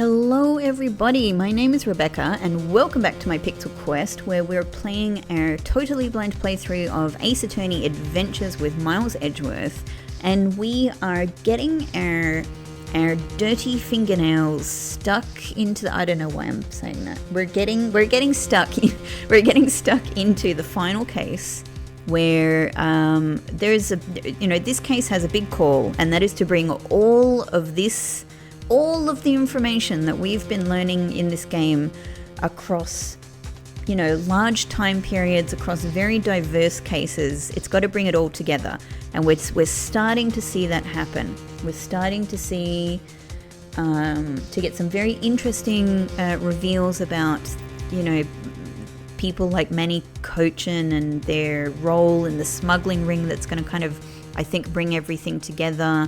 Hello everybody, my name is Rebecca and welcome back to my Pixel Quest where we're playing our totally blind playthrough of Ace Attorney Adventures with Miles Edgeworth, and we are getting our dirty fingernails stuck into the, I don't know why I'm saying that. We're getting stuck into the final case where there's a, this case has a big call, and that is to bring all of the information that we've been learning in this game across, large time periods, across very diverse cases. It's got to bring it all together, and we're starting to see that happen. We're starting to see, to get some very interesting reveals about, people like Manny Cochin and their role in the smuggling ring that's going to kind of, I think, bring everything together.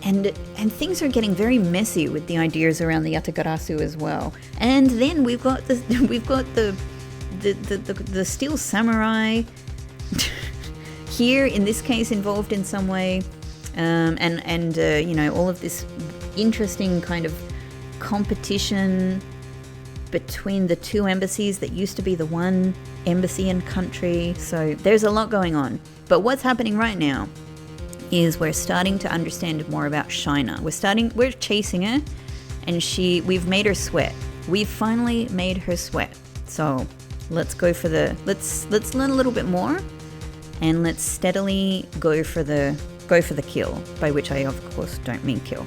And things are getting very messy with the ideas around the Yatagarasu as well. And then we've got the steel samurai here in this case involved in some way, all of this interesting kind of competition between the two embassies that used to be the one embassy and country. So there's a lot going on. But what's happening right now is we're starting to understand more about Shina. We're chasing her, and we've made her sweat. We've finally made her sweat. So let's go for let's learn a little bit more, and let's steadily go for the kill, by which I of course don't mean kill.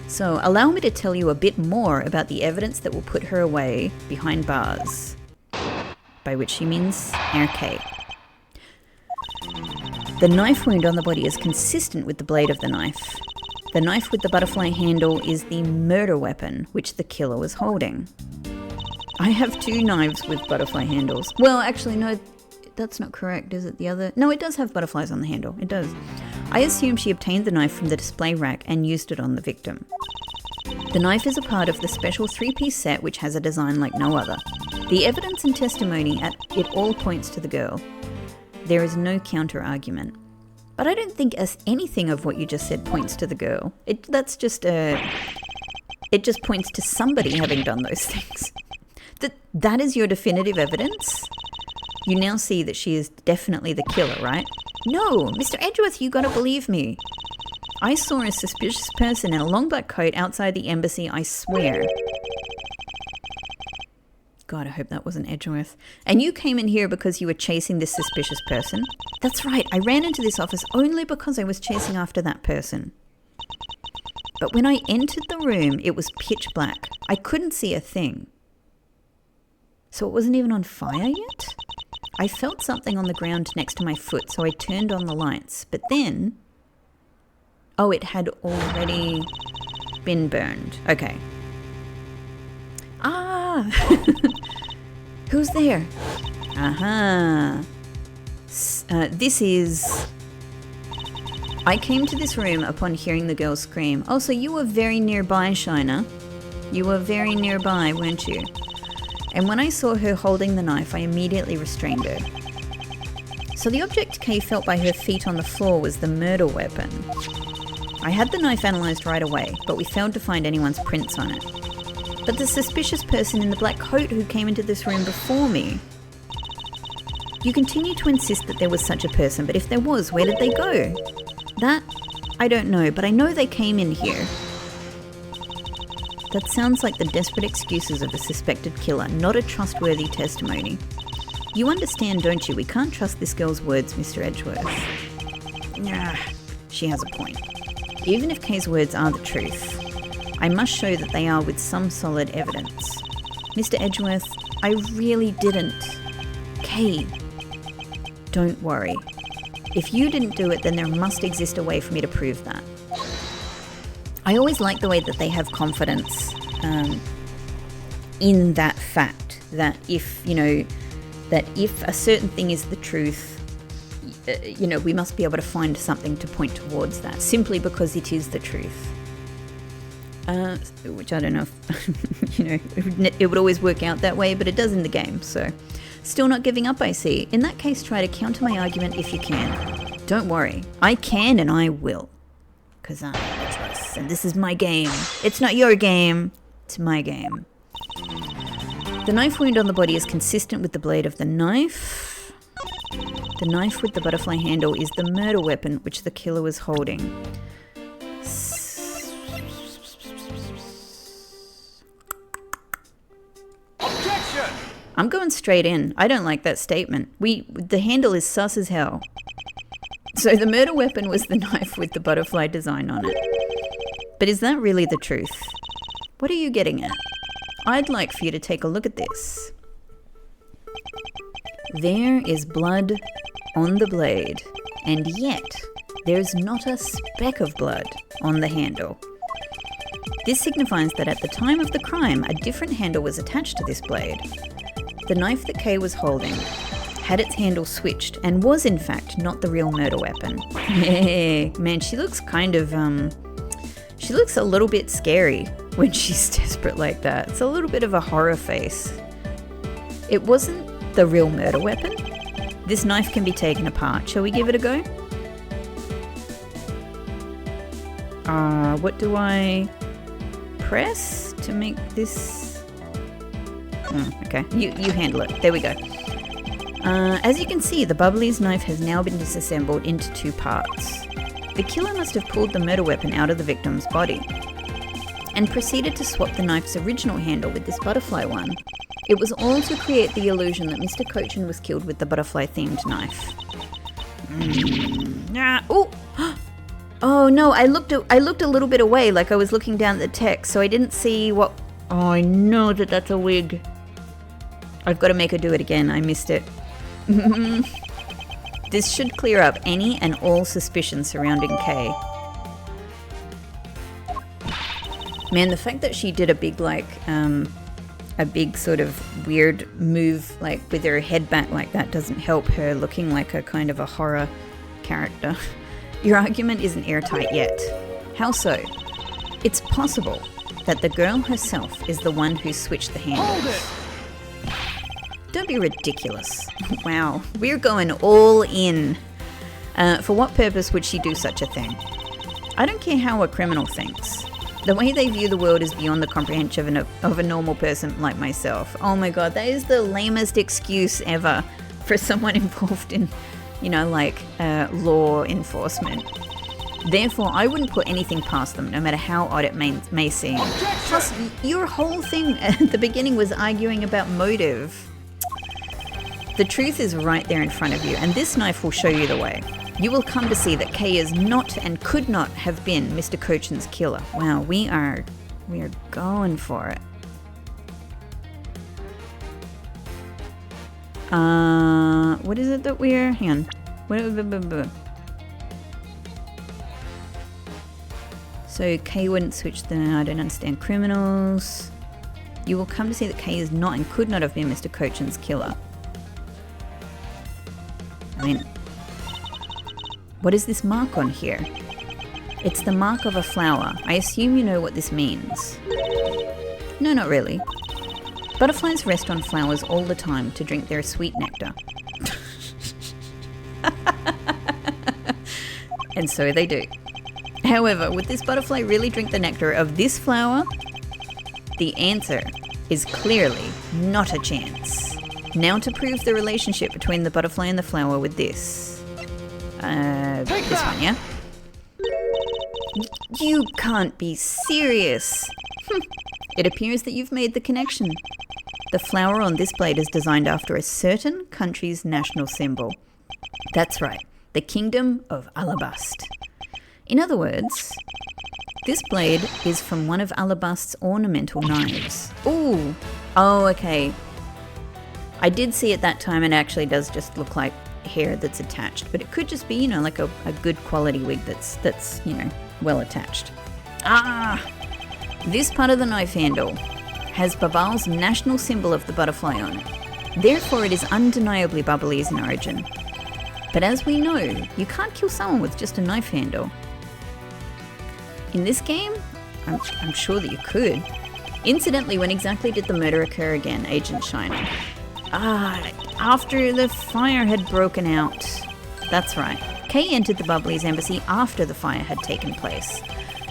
So allow me to tell you a bit more about the evidence that will put her away behind bars, by which she means RK. The knife wound on the body is consistent with the blade of the knife. The knife with the butterfly handle is the murder weapon which the killer was holding. I have two knives with butterfly handles. Well, actually, no, that's not correct, is it? The other? No, it does have butterflies on the handle. It does. I assume she obtained the knife from the display rack and used it on the victim. The knife is a part of the special 3-piece set which has a design like no other. The evidence and testimony at it all points to the girl. There is no counter-argument. But I don't think anything of what you just said points to the girl. It just points to somebody having done those things. That is your definitive evidence? You now see that she is definitely the killer, right? No, Mr. Edgeworth, you gotta believe me. I saw a suspicious person in a long black coat outside the embassy, I swear. God, I hope that wasn't Edgeworth. And you came in here because you were chasing this suspicious person? That's right, I ran into this office only because I was chasing after that person. But when I entered the room, it was pitch black. I couldn't see a thing. So it wasn't even on fire yet? I felt something on the ground next to my foot, so I turned on the lights. But then... oh, it had already been burned. Okay. Ah! Who's there? Aha! This is... I came to this room upon hearing the girl scream. Oh, so you were very nearby, Shina. You were very nearby, weren't you? And when I saw her holding the knife, I immediately restrained her. So the object Kay felt by her feet on the floor was the murder weapon. I had the knife analysed right away, but we failed to find anyone's prints on it. But the suspicious person in the black coat who came into this room before me... You continue to insist that there was such a person, but if there was, where did they go? That, I don't know, but I know they came in here. That sounds like the desperate excuses of a suspected killer, not a trustworthy testimony. You understand, don't you? We can't trust this girl's words, Mr. Edgeworth. Nah, she has a point. Even if Kay's words are the truth, I must show that they are with some solid evidence. Mr. Edgeworth, I really didn't. Kay, don't worry. If you didn't do it, then there must exist a way for me to prove that. I always like the way that they have confidence in that fact, that if a certain thing is the truth, we must be able to find something to point towards that, simply because it is the truth. Which I don't know if, it would always work out that way, but it does in the game, so. Still not giving up, I see. In that case, try to counter my argument if you can. Don't worry, I can and I will. Because I'm Edgeworth, and this is my game. It's not your game. It's my game. The knife wound on the body is consistent with the blade of the knife. The knife with the butterfly handle is the murder weapon which the killer was holding. Objection! I'm going straight in. I don't like that statement. The handle is sus as hell. So the murder weapon was the knife with the butterfly design on it. But is that really the truth? What are you getting at? I'd like for you to take a look at this. There is blood on the blade, and yet there's not a speck of blood on the handle. This signifies that at the time of the crime, a different handle was attached to this blade. The knife that Kay was holding had its handle switched and was in fact not the real murder weapon. Yeah, man, she looks kind of, she looks a little bit scary when she's desperate like that. It's a little bit of a horror face. It wasn't the real murder weapon. This knife can be taken apart. Shall we give it a go? What do I press to make this? Okay, you handle it. There we go. As you can see, the Bubbly's knife has now been disassembled into two parts. The killer must have pulled the murder weapon out of the victim's body and proceeded to swap the knife's original handle with this butterfly one. It was all to create the illusion that Mr. Cochin was killed with the butterfly-themed knife. Oh! Oh no, I looked a little bit away, like I was looking down at the text, so I didn't see what... Oh, I know that's a wig. I've got to make her do it again. I missed it. This should clear up any and all suspicion surrounding Kay. Man, the fact that she did a big, like, a big sort of weird move, like, with her head back like that doesn't help her looking like a kind of a horror character. Your argument isn't airtight yet. How so? It's possible that the girl herself is the one who switched the handles. Don't be ridiculous. Wow, we're going all in. For what purpose would she do such a thing? I don't care how a criminal thinks. The way they view the world is beyond the comprehension of a normal person like myself. Oh my god, that is the lamest excuse ever for someone involved in, you know, like, law enforcement. Therefore, I wouldn't put anything past them, no matter how odd it may seem. Plus, your whole thing at the beginning was arguing about motive. The truth is right there in front of you, and this knife will show you the way. You will come to see that Kay is not and could not have been Mr. Cochin's killer. Wow, we are going for it. What is it that we're... Hang on. So Kay wouldn't switch the... I don't understand. Criminals. You will come to see that Kay is not and could not have been Mr. Cochin's killer. I mean... What is this mark on here? It's the mark of a flower. I assume you know what this means. No, not really. Butterflies rest on flowers all the time to drink their sweet nectar. And so they do. However, would this butterfly really drink the nectar of this flower? The answer is clearly not a chance. Now to prove the relationship between the butterfly and the flower with this. This one, yeah? You can't be serious. It appears that you've made the connection. The flower on this blade is designed after a certain country's national symbol. That's right, the Kingdom of Alabast. In other words, this blade is from one of Alabast's ornamental knives. Ooh, oh, okay. I did see it that time, and it actually does just look like hair that's attached, but it could just be, you know, like a good quality wig that's, you know, well attached. Ah! This part of the knife handle has Babal's national symbol of the butterfly on it. Therefore, it is undeniably Babalese in origin. But as we know, you can't kill someone with just a knife handle. In this game, I'm sure that you could. Incidentally, when exactly did the murder occur again, Agent Shiner? After the fire had broken out. That's right. Kay entered the Bubbly's embassy after the fire had taken place.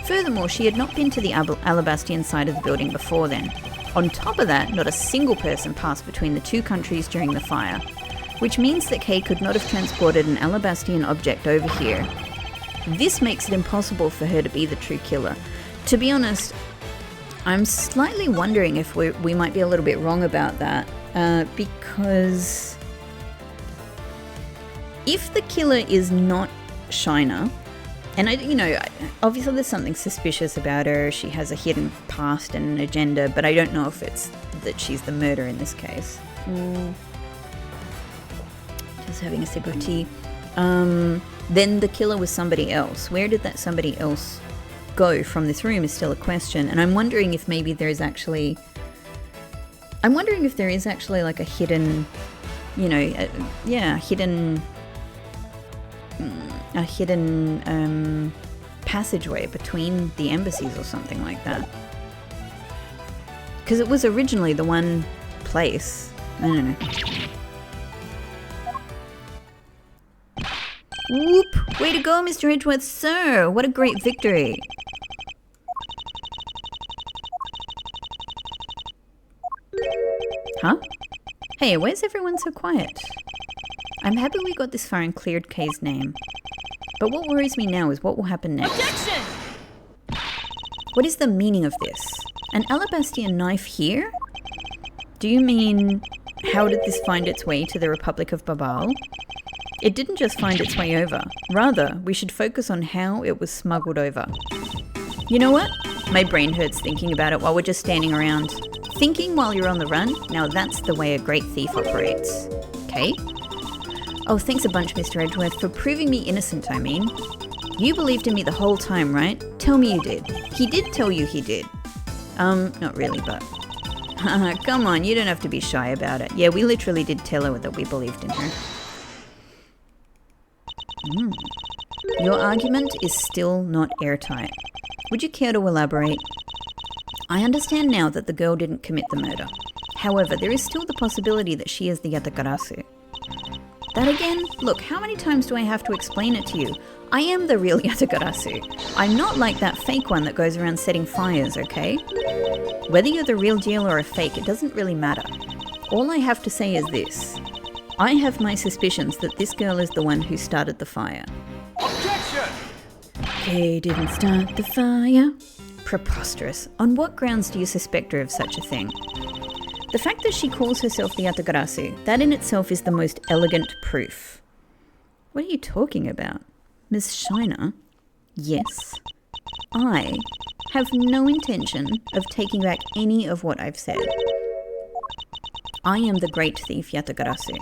Furthermore, she had not been to the Alabastian side of the building before then. On top of that, not a single person passed between the two countries during the fire, which means that Kay could not have transported an Alabastian object over here. This makes it impossible for her to be the true killer. To be honest, I'm slightly wondering if we might be a little bit wrong about that, because if the killer is not Shiner, and obviously there's something suspicious about her, she has a hidden past and an agenda, but I don't know if it's that she's the murderer in this case. Just having a sip of tea. Then the killer was somebody else. Where did that somebody else go from this room is still a question, and I'm wondering if maybe there is actually like a hidden, a hidden passageway between the embassies or something like that. Because it was originally the one place. I don't know. Whoop! Way to go, Mr. Edgeworth, sir! What a great victory! Huh? Hey, where's everyone so quiet? I'm happy we got this far and cleared Kay's name. But what worries me now is what will happen next. Objection! What is the meaning of this? An Alabastian knife here? Do you mean, how did this find its way to the Republic of Babal? It didn't just find its way over. Rather, we should focus on how it was smuggled over. You know what? My brain hurts thinking about it while we're just standing around. Thinking while you're on the run? Now that's the way a great thief operates. Okay? Oh, thanks a bunch, Mr. Edgeworth, for proving me innocent, I mean. You believed in me the whole time, right? Tell me you did. He did tell you he did. Not really, but... Come on, you don't have to be shy about it. Yeah, we literally did tell her that we believed in her. Your argument is still not airtight. Would you care to elaborate? I understand now that the girl didn't commit the murder. However, there is still the possibility that she is the Yatakarasu. That again? Look, how many times do I have to explain it to you? I am the real Yatakarasu. I'm not like that fake one that goes around setting fires, okay? Whether you're the real deal or a fake, it doesn't really matter. All I have to say is this. I have my suspicions that this girl is the one who started the fire. Objection! Kay didn't start the fire. Preposterous. On what grounds do you suspect her of such a thing? The fact that she calls herself the Yatakarasu, that in itself is the most elegant proof. What are you talking about? Miss Shiner? Yes. I have no intention of taking back any of what I've said. I am the great thief Yatakarasu,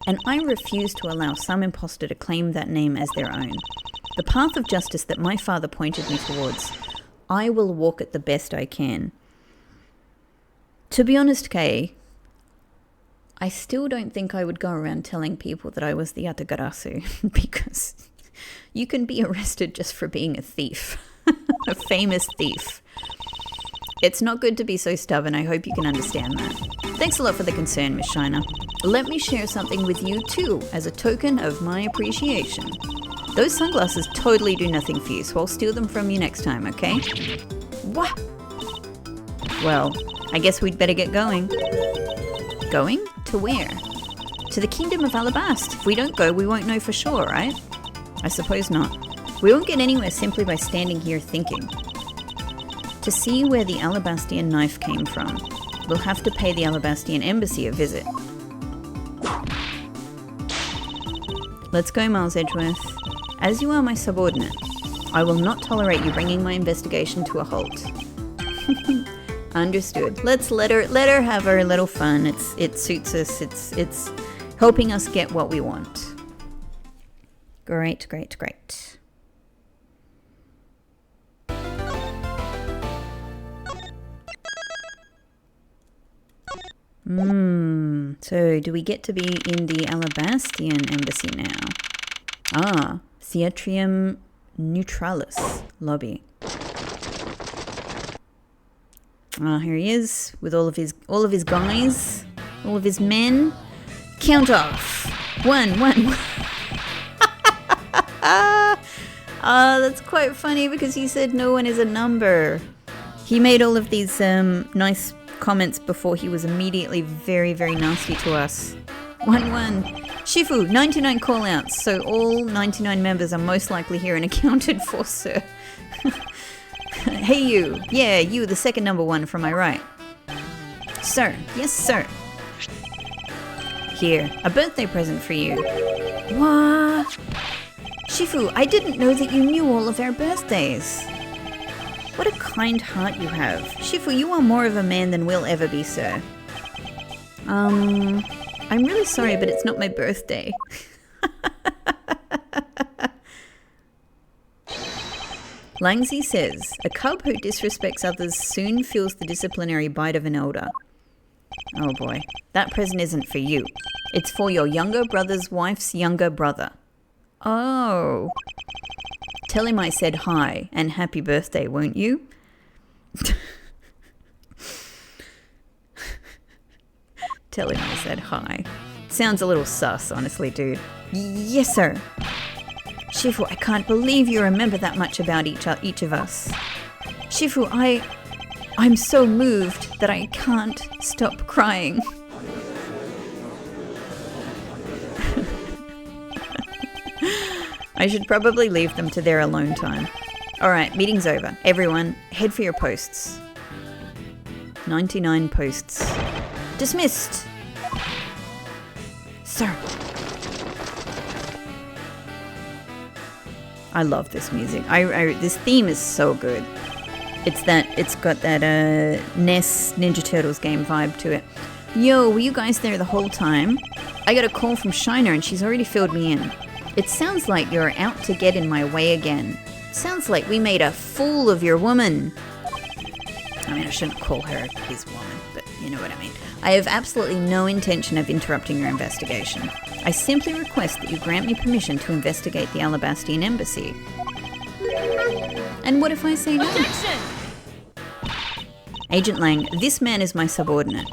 and I refuse to allow some imposter to claim that name as their own. The path of justice that my father pointed me towards, I will walk it the best I can. To be honest, Kay, I still don't think I would go around telling people that I was the Yatakarasu, because you can be arrested just for being a thief, a famous thief. It's not good to be so stubborn. I hope you can understand that. Thanks a lot for the concern, Miss Shiner. Let me share something with you too, as a token of my appreciation. Those sunglasses totally do nothing for you, so I'll steal them from you next time, okay? What? Well, I guess we'd better get going. Going? To where? To the Kingdom of Alabast. If we don't go, we won't know for sure, right? I suppose not. We won't get anywhere simply by standing here thinking. To see where the Alabastian knife came from, we'll have to pay the Alabastian embassy a visit. Let's go, Miles Edgeworth. As you are my subordinate, I will not tolerate you bringing my investigation to a halt. Understood. Let's let her have her little fun. It suits us. It's helping us get what we want. Great. So do we get to be in the Alabastian embassy now? Ah, Theatrium Neutralis lobby. Ah, here he is with all of his guys, all of his men. Count off. One. That's quite funny because he said no one is a number. He made all of these nice comments before he was immediately very, very nasty to us. 1-1. Shifu, 99 callouts, so all 99 members are most likely here and accounted for, sir. Hey you. Yeah, you, the second number one from my right. Sir. Yes, sir. Here, a birthday present for you. What? Shifu, I didn't know that you knew all of our birthdays. What a kind heart you have. Shifu, you are more of a man than we'll ever be, sir. I'm really sorry, but it's not my birthday. Langzi says, a cub who disrespects others soon feels the disciplinary bite of an elder. Oh boy, that present isn't for you. It's for your younger brother's wife's younger brother. Oh. Tell him I said hi and happy birthday, won't you? Tell him I said hi. Sounds a little sus, honestly, dude. Yes, sir. Shifu, I can't believe you remember that much about each of us. Shifu, I'm so moved that I can't stop crying. I should probably leave them to their alone time. Alright, meeting's over. Everyone, head for your posts. 99 posts. Dismissed! Sir. I love this music. This theme is so good. It's got that NES Ninja Turtles game vibe to it. Yo, were you guys there the whole time? I got a call from Shiner and she's already filled me in. It sounds like you're out to get in my way again. Sounds like we made a fool of your woman. I mean, I shouldn't call her his woman, but you know what I mean. I have absolutely no intention of interrupting your investigation. I simply request that you grant me permission to investigate the Alabastian embassy. And what if I say no? Objection! Agent Lang, this man is my subordinate.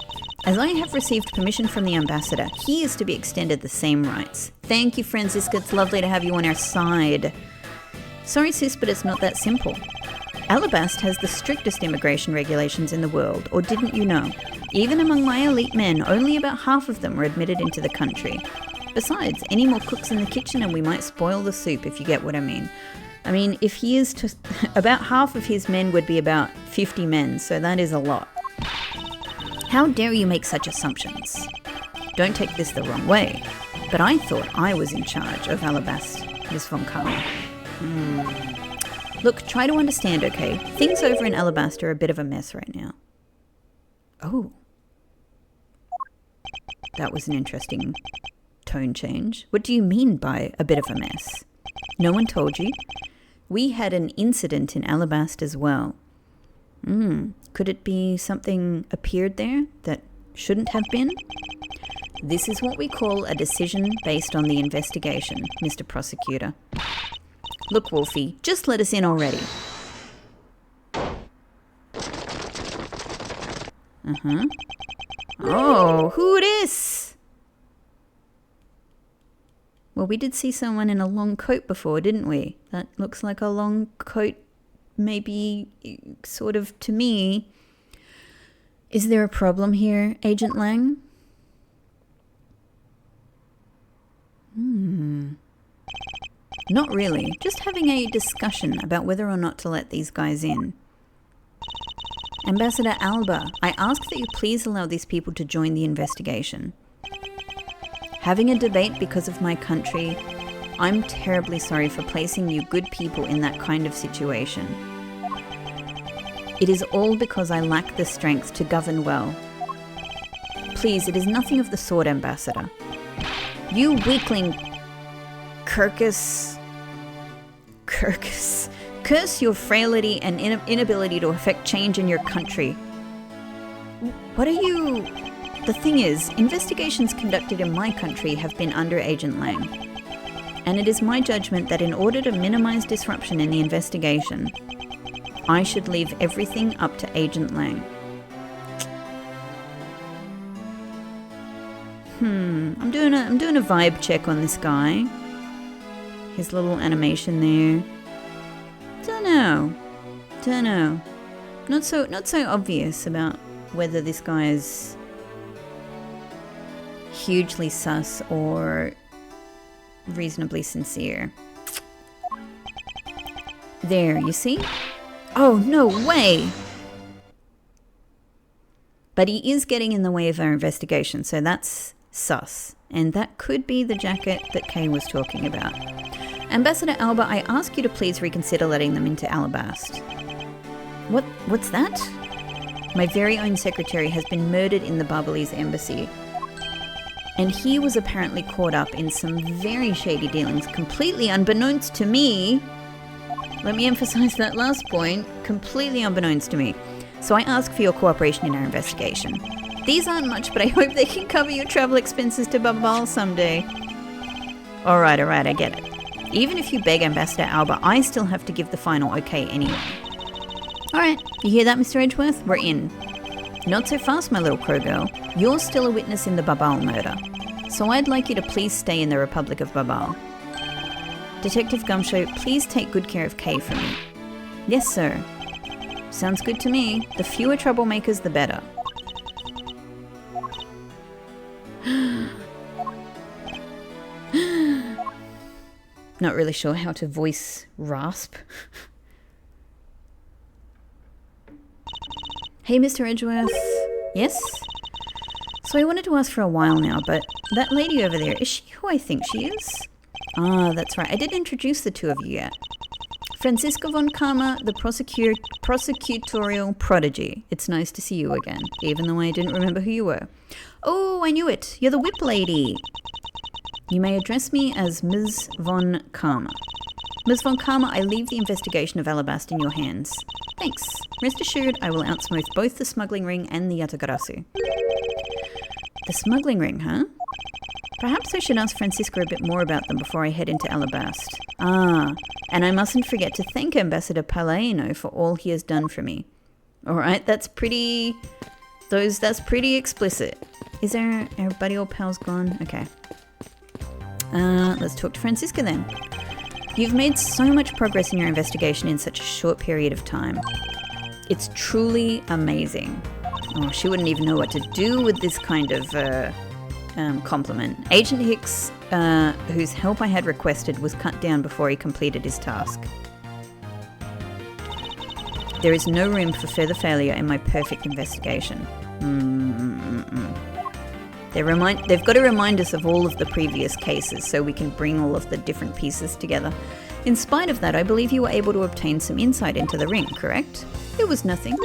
As I have received permission from the ambassador, he is to be extended the same rights. Thank you, Franziska. It's lovely to have you on our side. Sorry, sis, but it's not that simple. Alabast has the strictest immigration regulations in the world, or didn't you know? Even among my elite men, only about half of them were admitted into the country. Besides, any more cooks in the kitchen and we might spoil the soup, if you get what I mean. I mean, if he is to... about half of his men would be about 50 men, so that is a lot. How dare you make such assumptions? Don't take this the wrong way, but I thought I was in charge of Alabast, Miss von Karl. Look, try to understand, okay? Things over in Alabast are a bit of a mess right now. Oh. That was an interesting tone change. What do you mean by a bit of a mess? No one told you? We had an incident in Alabast as well. Could it be something appeared there that shouldn't have been? This is what we call a decision based on the investigation, Mr. Prosecutor. Look, Wolfie, just let us in already. Oh, who dis? Well, we did see someone in a long coat before, didn't we? That looks like a long coat, maybe, sort of, to me. Is there a problem here, Agent Lang? Not really. Just having a discussion about whether or not to let these guys in. Ambassador Alba, I ask that you please allow these people to join the investigation. Having a debate because of my country, I'm terribly sorry for placing you good people in that kind of situation. It is all because I lack the strength to govern well. Please, it is nothing of the sort, Ambassador. You weakling... Curse your frailty and inability to effect change in your country. What are you... The thing is, investigations conducted in my country have been under Agent Lang. And it is my judgment that in order to minimize disruption in the investigation, I should leave everything up to Agent Lang. I'm doing a vibe check on this guy. His little animation there. Don't know. Not so obvious about whether this guy is hugely sus or reasonably sincere. There, you see? Oh, no way! But he is getting in the way of our investigation, so that's sus. And that could be the jacket that Kay was talking about. Ambassador Alba, I ask you to please reconsider letting them into Alabast. What's that? My very own secretary has been murdered in the Barbalese embassy. And he was apparently caught up in some very shady dealings, completely unbeknownst to me. Let me emphasize that last point, completely unbeknownst to me. So I ask for your cooperation in our investigation. These aren't much, but I hope they can cover your travel expenses to Babal someday. Alright, I get it. Even if you beg Ambassador Alba, I still have to give the final okay anyway. Alright, you hear that, Mr. Edgeworth? We're in. Not so fast, my little crow girl. You're still a witness in the Babal murder. So I'd like you to please stay in the Republic of Babal. Detective Gumshoe, please take good care of Kay for me. Yes, sir. Sounds good to me. The fewer troublemakers, the better. Not really sure how to voice rasp. Hey, Mr. Edgeworth. Yes? So I wanted to ask for a while now, but that lady over there, is she who I think she is? Ah, that's right. I didn't introduce the two of you yet. Francisco von Karma, the prosecutorial prodigy. It's nice to see you again, even though I didn't remember who you were. Oh, I knew it. You're the whip lady. You may address me as Ms. von Karma. Ms. von Karma, I leave the investigation of Alabast in your hands. Thanks. Rest assured, I will outsmooth both the smuggling ring and the Yatagarasu. The smuggling ring, huh? Perhaps I should ask Francisco a bit more about them before I head into Alabast. Ah, and I mustn't forget to thank Ambassador Palaino for all he has done for me. Alright, that's pretty explicit. Is our buddy or pal's gone? Okay. Let's talk to Francisca then. You've made so much progress in your investigation in such a short period of time. It's truly amazing. Oh, she wouldn't even know what to do with this kind of compliment. Agent Hicks, whose help I had requested, was cut down before he completed his task. There is no room for further failure in my perfect investigation. They've got to remind us of all of the previous cases so we can bring all of the different pieces together. In spite of that, I believe you were able to obtain some insight into the ring, correct? It was nothing.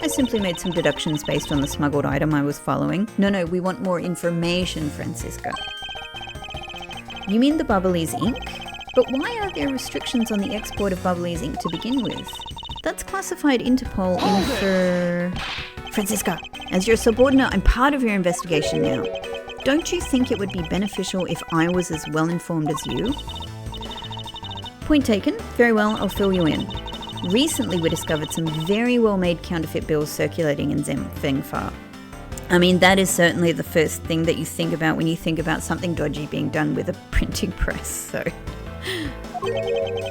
I simply made some deductions based on the smuggled item I was following. No, we want more information, Francisca. You mean the Barbalese ink? But why are there restrictions on the export of Barbalese ink to begin with? That's classified Interpol Francisca, as your subordinate, I'm part of your investigation now. Don't you think it would be beneficial if I was as well informed as you? Point taken. Very well, I'll fill you in. Recently, we discovered some very well-made counterfeit bills circulating in Fengfa. I mean, that is certainly the first thing that you think about when you think about something dodgy being done with a printing press, so...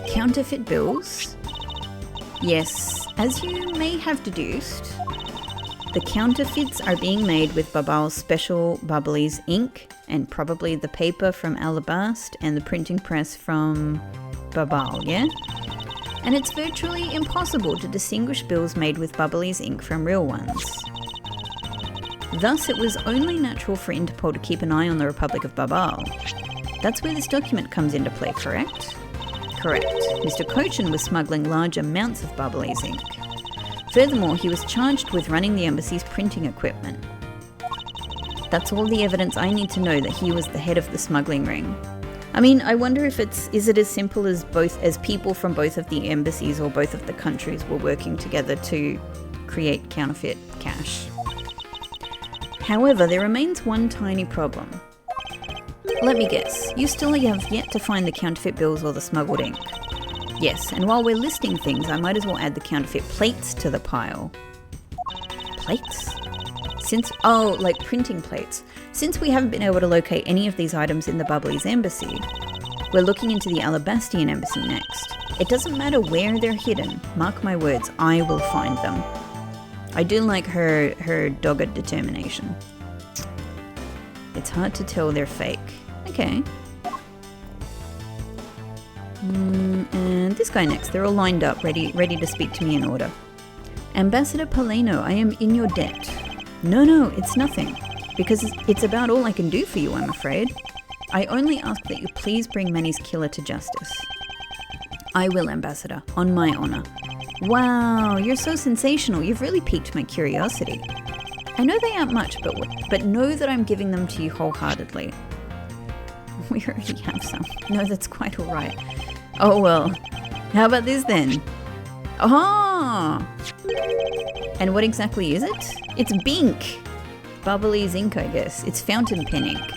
Counterfeit bills? Yes, as you may have deduced, the counterfeits are being made with Babal's special Barbalese ink, and probably the paper from Alabast and the printing press from Babal, yeah? And it's virtually impossible to distinguish bills made with Barbalese ink from real ones. Thus, it was only natural for Interpol to keep an eye on the Republic of Babal. That's where this document comes into play, correct? Correct. Mr. Cochin was smuggling large amounts of Barbalese ink. Furthermore, he was charged with running the embassy's printing equipment. That's all the evidence I need to know that he was the head of the smuggling ring. I mean, I wonder if is it as simple as people from both of the embassies or both of the countries were working together to create counterfeit cash. However, there remains one tiny problem. Let me guess, you still have yet to find the counterfeit bills or the smuggled ink. Yes, and while we're listing things, I might as well add the counterfeit plates to the pile. Plates? Like printing plates. Since we haven't been able to locate any of these items in the Barbalese embassy, we're looking into the Alabastian embassy next. It doesn't matter where they're hidden. Mark my words, I will find them. I do like her dogged determination. It's hard to tell they're fake. Okay. And this guy next. They're all lined up, ready to speak to me in order. Ambassador Paleno, I am in your debt. No, it's nothing. Because it's about all I can do for you, I'm afraid. I only ask that you please bring Manny's killer to justice. I will, Ambassador, on my honor. Wow, you're so sensational. You've really piqued my curiosity. I know they aren't much, but know that I'm giving them to you wholeheartedly. We already have some. No, that's quite all right. Oh, well. How about this then? Oh! And what exactly is it? It's Bink. Bubbly's ink, I guess. It's fountain pen ink.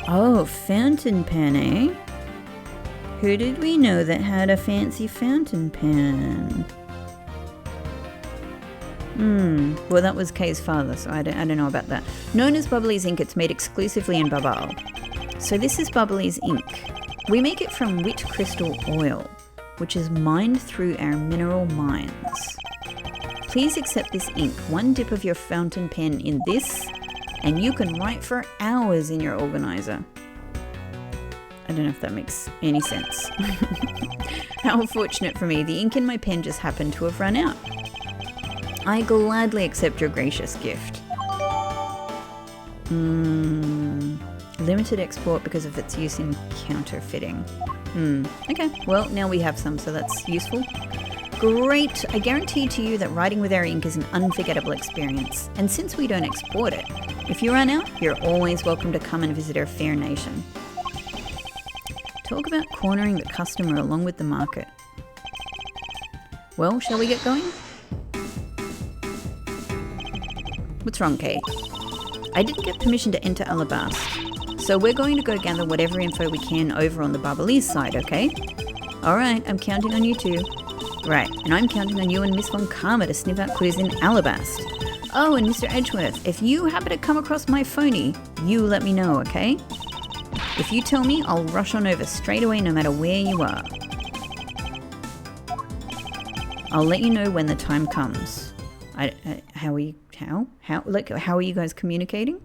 Oh, fountain pen, eh? Who did we know that had a fancy fountain pen? Well, that was Kay's father, so I don't know about that. Known as Bubbly's ink, it's made exclusively in Babal. So this is Bubbly's ink. We make it from wheat crystal oil, which is mined through our mineral mines. Please accept this ink. One dip of your fountain pen in this, and you can write for hours in your organizer. I don't know if that makes any sense. How unfortunate for me. The ink in my pen just happened to have run out. I gladly accept your gracious gift. Limited export because of its use in counterfeiting. Okay, well, now we have some, so that's useful. Great! I guarantee to you that writing with our ink is an unforgettable experience. And since we don't export it, if you run out, you're always welcome to come and visit our fair nation. Talk about cornering the customer along with the market. Well, shall we get going? What's wrong, Kay? I didn't get permission to enter Alabast, so we're going to go gather whatever info we can over on the Barbalese side, okay? Alright, I'm counting on you too. Right, and I'm counting on you and Miss Von Karma to sniff out clues in Alabast. Oh, and Mr. Edgeworth, if you happen to come across my phony, you let me know, okay? If you tell me, I'll rush on over straight away no matter where you are. I'll let you know when the time comes. How are you guys communicating?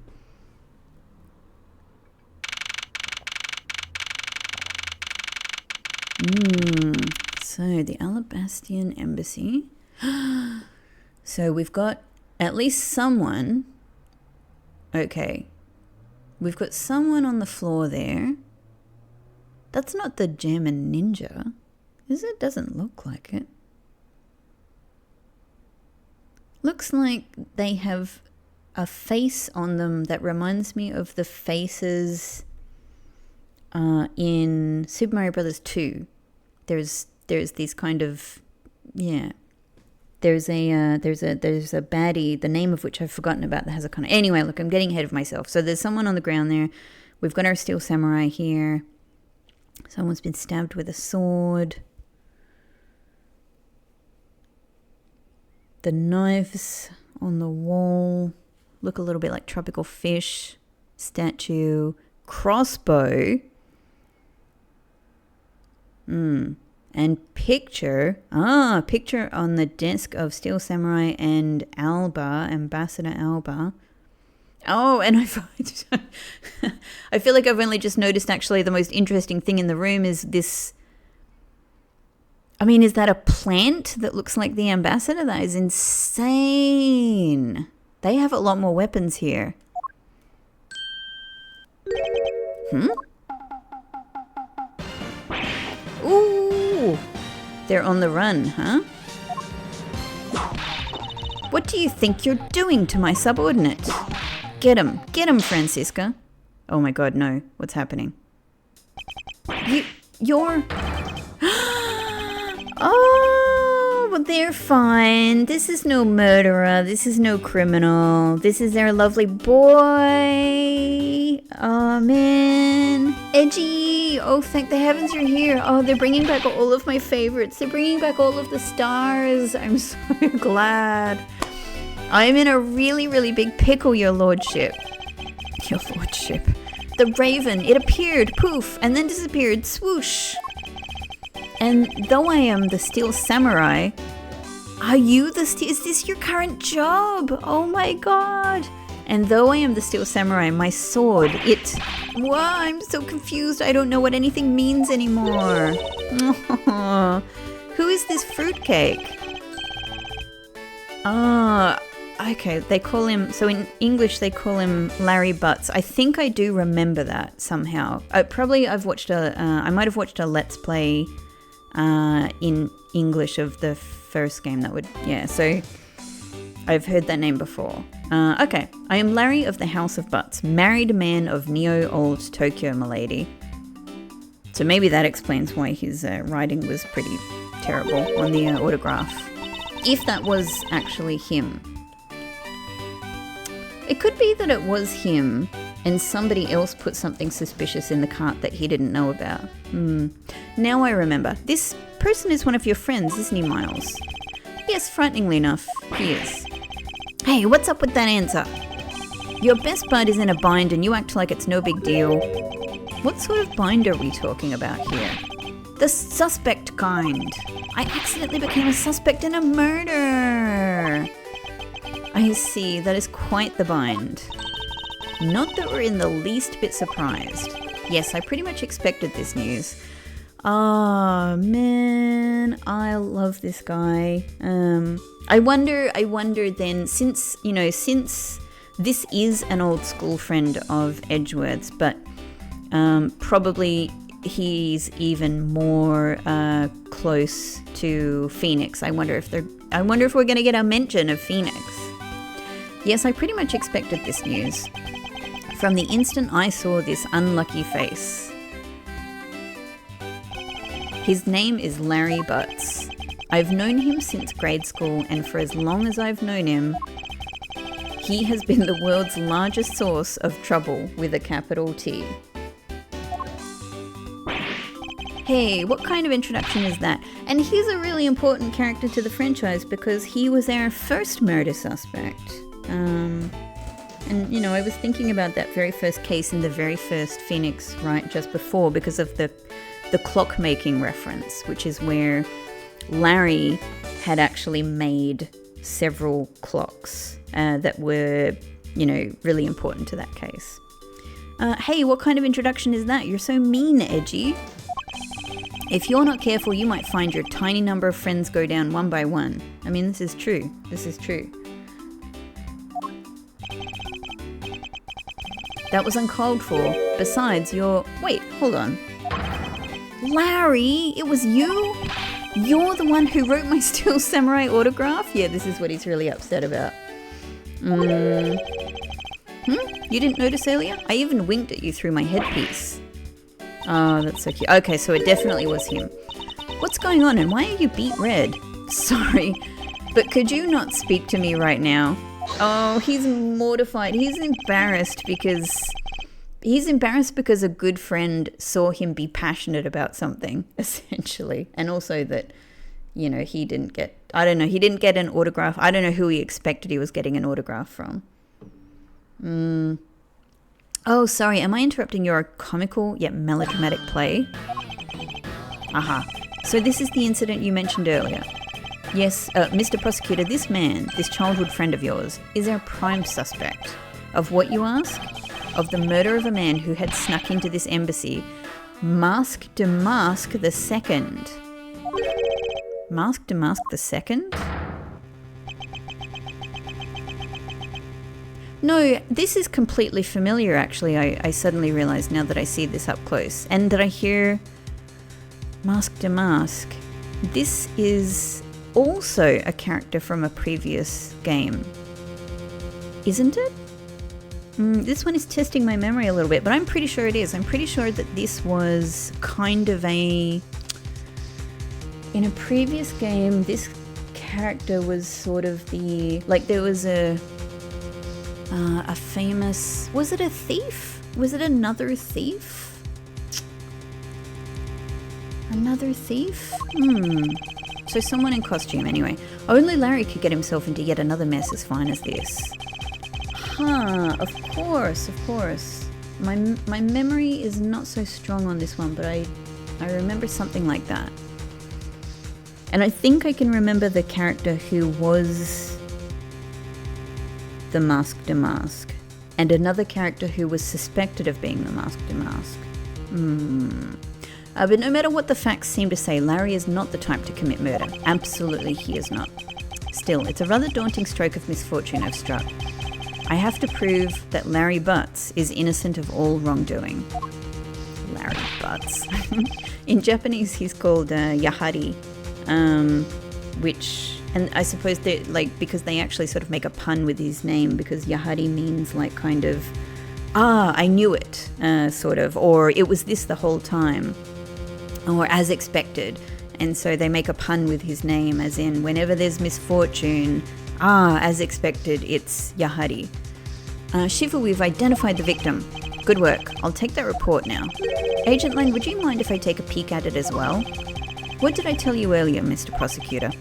So the Alabastian embassy. So we've got at least someone. Okay. We've got someone on the floor there. That's not the German ninja, is it? Doesn't look like it. Looks like they have a face on them that reminds me of the faces in Super Mario Bros. 2. There's these kind of, yeah. There's a baddie, the name of which I've forgotten about, that has a kind of... Anyway, look, I'm getting ahead of myself. So there's someone on the ground there. We've got our steel samurai here. Someone's been stabbed with a sword. The knives on the wall look a little bit like tropical fish. Statue. Crossbow. And picture. Picture on the desk of Steel Samurai and Alba, Ambassador Alba. Oh, and I feel like I've only just noticed actually the most interesting thing in the room is this. I mean, is that a plant that looks like the ambassador? That is insane. They have a lot more weapons here. Ooh, they're on the run, huh? What do you think you're doing to my subordinate? Get him, Francisca. Oh my god, no. What's happening? You're... Oh, but they're fine. This is no murderer. This is no criminal. This is our lovely boy. Oh, man. Edgy. Oh, thank the heavens you're here. Oh, they're bringing back all of my favorites. They're bringing back all of the stars. I'm so glad. I'm in a really, really big pickle, your lordship. Your lordship. The raven. It appeared. Poof. And then disappeared. Swoosh. And though I am the Steel Samurai, are you the Steel? Is this your current job? Oh my god. And though I am the Steel Samurai, my sword, Wow, I'm so confused. I don't know what anything means anymore. Who is this fruitcake? Okay, they call him, so in English they call him Larry Butts. I think I do remember that somehow. I might have watched a Let's Play in English of the first game so I've heard that name before. Okay, I am Larry of the House of Butts, married man of neo-old Tokyo, milady. So maybe that explains why his writing was pretty terrible on the autograph. If that was actually him. It could be that it was him and somebody else put something suspicious in the cart that he didn't know about. Now I remember. This person is one of your friends, isn't he, Miles? Yes, frighteningly enough, he is. Hey, what's up with that answer? Your best bud is in a bind and you act like it's no big deal. What sort of bind are we talking about here? The suspect kind. I accidentally became a suspect in a murder. I see, that is quite the bind. Not that we're in the least bit surprised. Yes, I pretty much expected this news. Oh man, I love this guy. I wonder then, since this is an old school friend of Edgeworth's, but probably he's even more close to Phoenix. I wonder if we're going to get a mention of Phoenix. Yes, I pretty much expected this news from the instant I saw this unlucky face. His name is Larry Butts. I've known him since grade school, and for as long as I've known him, he has been the world's largest source of trouble with a capital T. Hey, what kind of introduction is that? And he's a really important character to the franchise because he was our first murder suspect. And I was thinking about that very first case in the very first Phoenix, right, just before, because of the clockmaking reference, which is where Larry had actually made several clocks that were, really important to that case. Hey, what kind of introduction is that? You're so mean, Edgy. If you're not careful, you might find your tiny number of friends go down one by one. I mean, this is true. This is true. That was uncalled for. Besides, wait, hold on. Larry, it was you? You're the one who wrote my Steel Samurai autograph? Yeah, this is what he's really upset about. You didn't notice earlier? I even winked at you through my headpiece. Oh, that's so cute. Okay, so it definitely was him. What's going on and why are you beet red? Sorry, but could you not speak to me right now? Oh, he's mortified. He's embarrassed because a good friend saw him be passionate about something, essentially. And also that, he didn't get an autograph. I don't know who he expected he was getting an autograph from. Oh, sorry, am I interrupting your comical yet melodramatic play? Aha. So this is the incident you mentioned earlier. Yes, Mr. Prosecutor, this childhood friend of yours, is our prime suspect. Of what, you ask? Of the murder of a man who had snuck into this embassy. Mask de Mask the Second. Mask de Mask the Second? No, this is completely familiar, actually. I suddenly realised now that I see this up close. And that I hear Mask de Mask. This is also a character from a previous game. Isn't it? This one is testing my memory a little bit, but I'm pretty sure it is. I'm pretty sure that this was kind of in a previous game, this character was sort of there was a famous, was it a thief? Was it another thief? Another thief? So someone in costume anyway. Only Larry could get himself into yet another mess as fine as this. Of course. My memory is not so strong on this one, but I remember something like that. And I think I can remember the character who was the Mask de Mask, and another character who was suspected of being the Mask de Mask. But no matter what the facts seem to say, Larry is not the type to commit murder. Absolutely he is not. Still, it's a rather daunting stroke of misfortune I've struck. I have to prove that Larry Butts is innocent of all wrongdoing. Larry Butts. In Japanese, he's called Yahari, which, and I suppose they because they actually sort of make a pun with his name, because Yahari means like kind of, I knew it, sort of, or it was this the whole time, or as expected. And so they make a pun with his name, as in whenever there's misfortune, as expected, it's Yahari. Shiva, we've identified the victim. Good work. I'll take that report now. Agent Lang, would you mind if I take a peek at it as well? What did I tell you earlier, Mr. Prosecutor?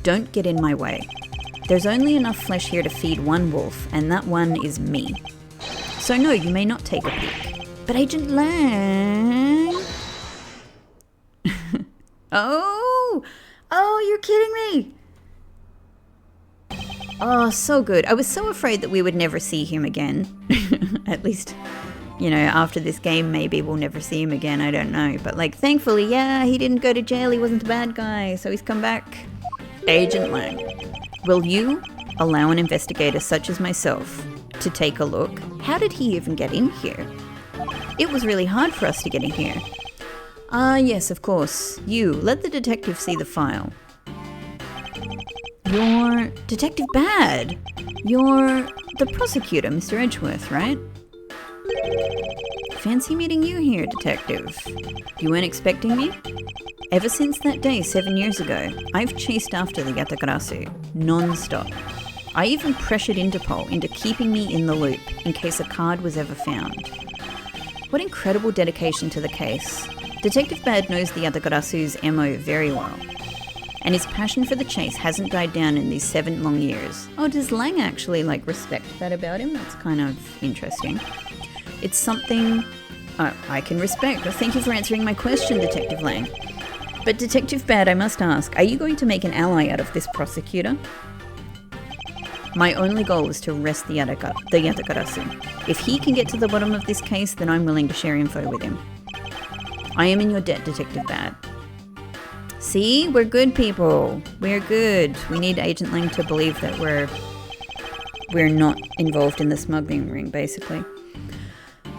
Don't get in my way. There's only enough flesh here to feed one wolf, and that one is me. So no, you may not take a peek. But Agent Lang... Oh, you're kidding me. Oh, so good. I was so afraid that we would never see him again. At least, after this game, maybe we'll never see him again. I don't know. But thankfully, he didn't go to jail. He wasn't a bad guy. So he's come back. Agent Lang, will you allow an investigator such as myself to take a look? How did he even get in here? It was really hard for us to get in here. Yes, of course. You, let the detective see the file. You're Detective Bad. You're the prosecutor, Mr. Edgeworth, right? Fancy meeting you here, Detective. You weren't expecting me? Ever since that day 7 years ago, I've chased after the Yatakarasu, non-stop. I even pressured Interpol into keeping me in the loop in case a card was ever found. What incredible dedication to the case. Detective Bad knows the Yatakarasu's MO very well, and his passion for the chase hasn't died down in these 7 long years. Oh, does Lang actually respect that about him? That's kind of interesting. It's something I can respect. Well, thank you for answering my question, Detective Lang. But Detective Bad, I must ask, are you going to make an ally out of this prosecutor? My only goal is to arrest the Yatakarasu. If he can get to the bottom of this case, then I'm willing to share info with him. I am in your debt, Detective Bad. See? We're good people. We're good. We need Agent Lang to believe that we're not involved in the smuggling ring, basically.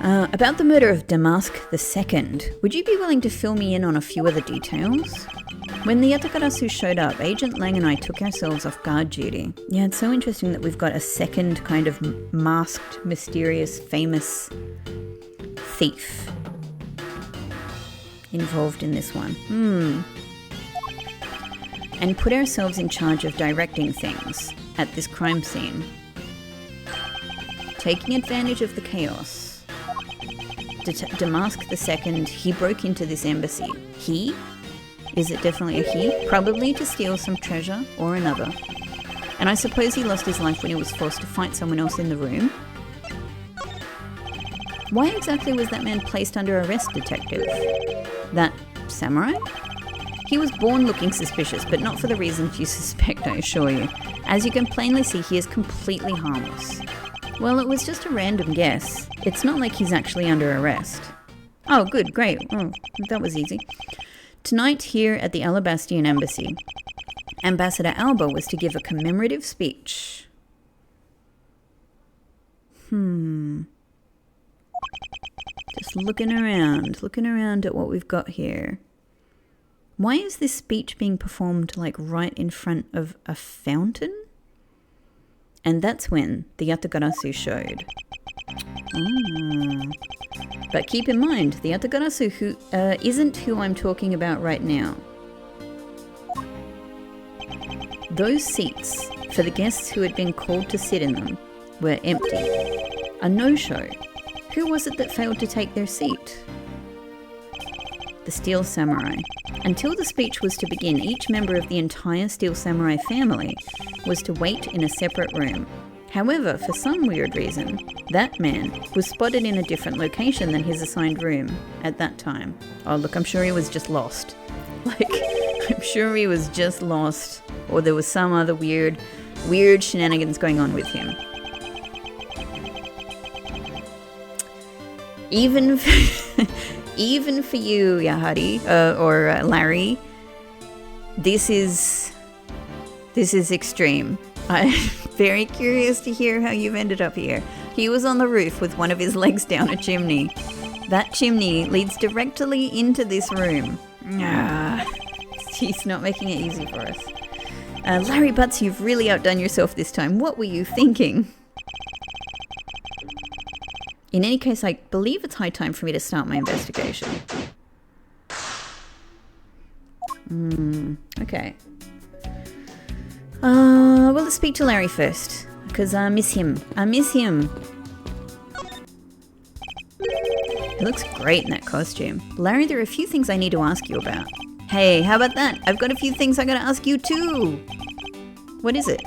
About the murder of Damask II, would you be willing to fill me in on a few of the details? When the Yatakarasu showed up, Agent Lang and I took ourselves off guard duty. Yeah, it's so interesting that we've got a second kind of masked, mysterious, famous thief involved in this one. And put ourselves in charge of directing things at this crime scene. Taking advantage of the chaos. Damask II, he broke into this embassy. He? Is it definitely a he? Probably to steal some treasure or another. And I suppose he lost his life when he was forced to fight someone else in the room. Why exactly was that man placed under arrest, Detective? That samurai? He was born looking suspicious, but not for the reasons you suspect, I assure you. As you can plainly see, he is completely harmless. Well, it was just a random guess. It's not like he's actually under arrest. Oh, good, great. Oh, that was easy. Tonight, here at the Alabastian Embassy, Ambassador Alba was to give a commemorative speech. Just looking around at what we've got here. Why is this speech being performed right in front of a fountain? And that's when the Yatakarasu showed. But keep in mind, the Yatakarasu who isn't who I'm talking about right now. Those seats, for the guests who had been called to sit in them, were empty. A no-show. Who was it that failed to take their seat? The Steel Samurai. Until the speech was to begin, each member of the entire Steel Samurai family was to wait in a separate room. However, for some weird reason, that man was spotted in a different location than his assigned room at that time. Oh, look, I'm sure he was just lost. I'm sure he was just lost, or there was some other weird shenanigans going on with him. Even for you, Yahari, or Larry, this is extreme. I'm very curious to hear how you've ended up here. He was on the roof with one of his legs down a chimney. That chimney leads directly into this room. He's not making it easy for us. Larry Butts, you've really outdone yourself this time. What were you thinking? In any case, I believe it's high time for me to start my investigation. Okay. Well, let's speak to Larry first, because I miss him. He looks great in that costume. Larry, there are a few things I need to ask you about. Hey, how about that? I've got a few things I gotta ask you too. What is it?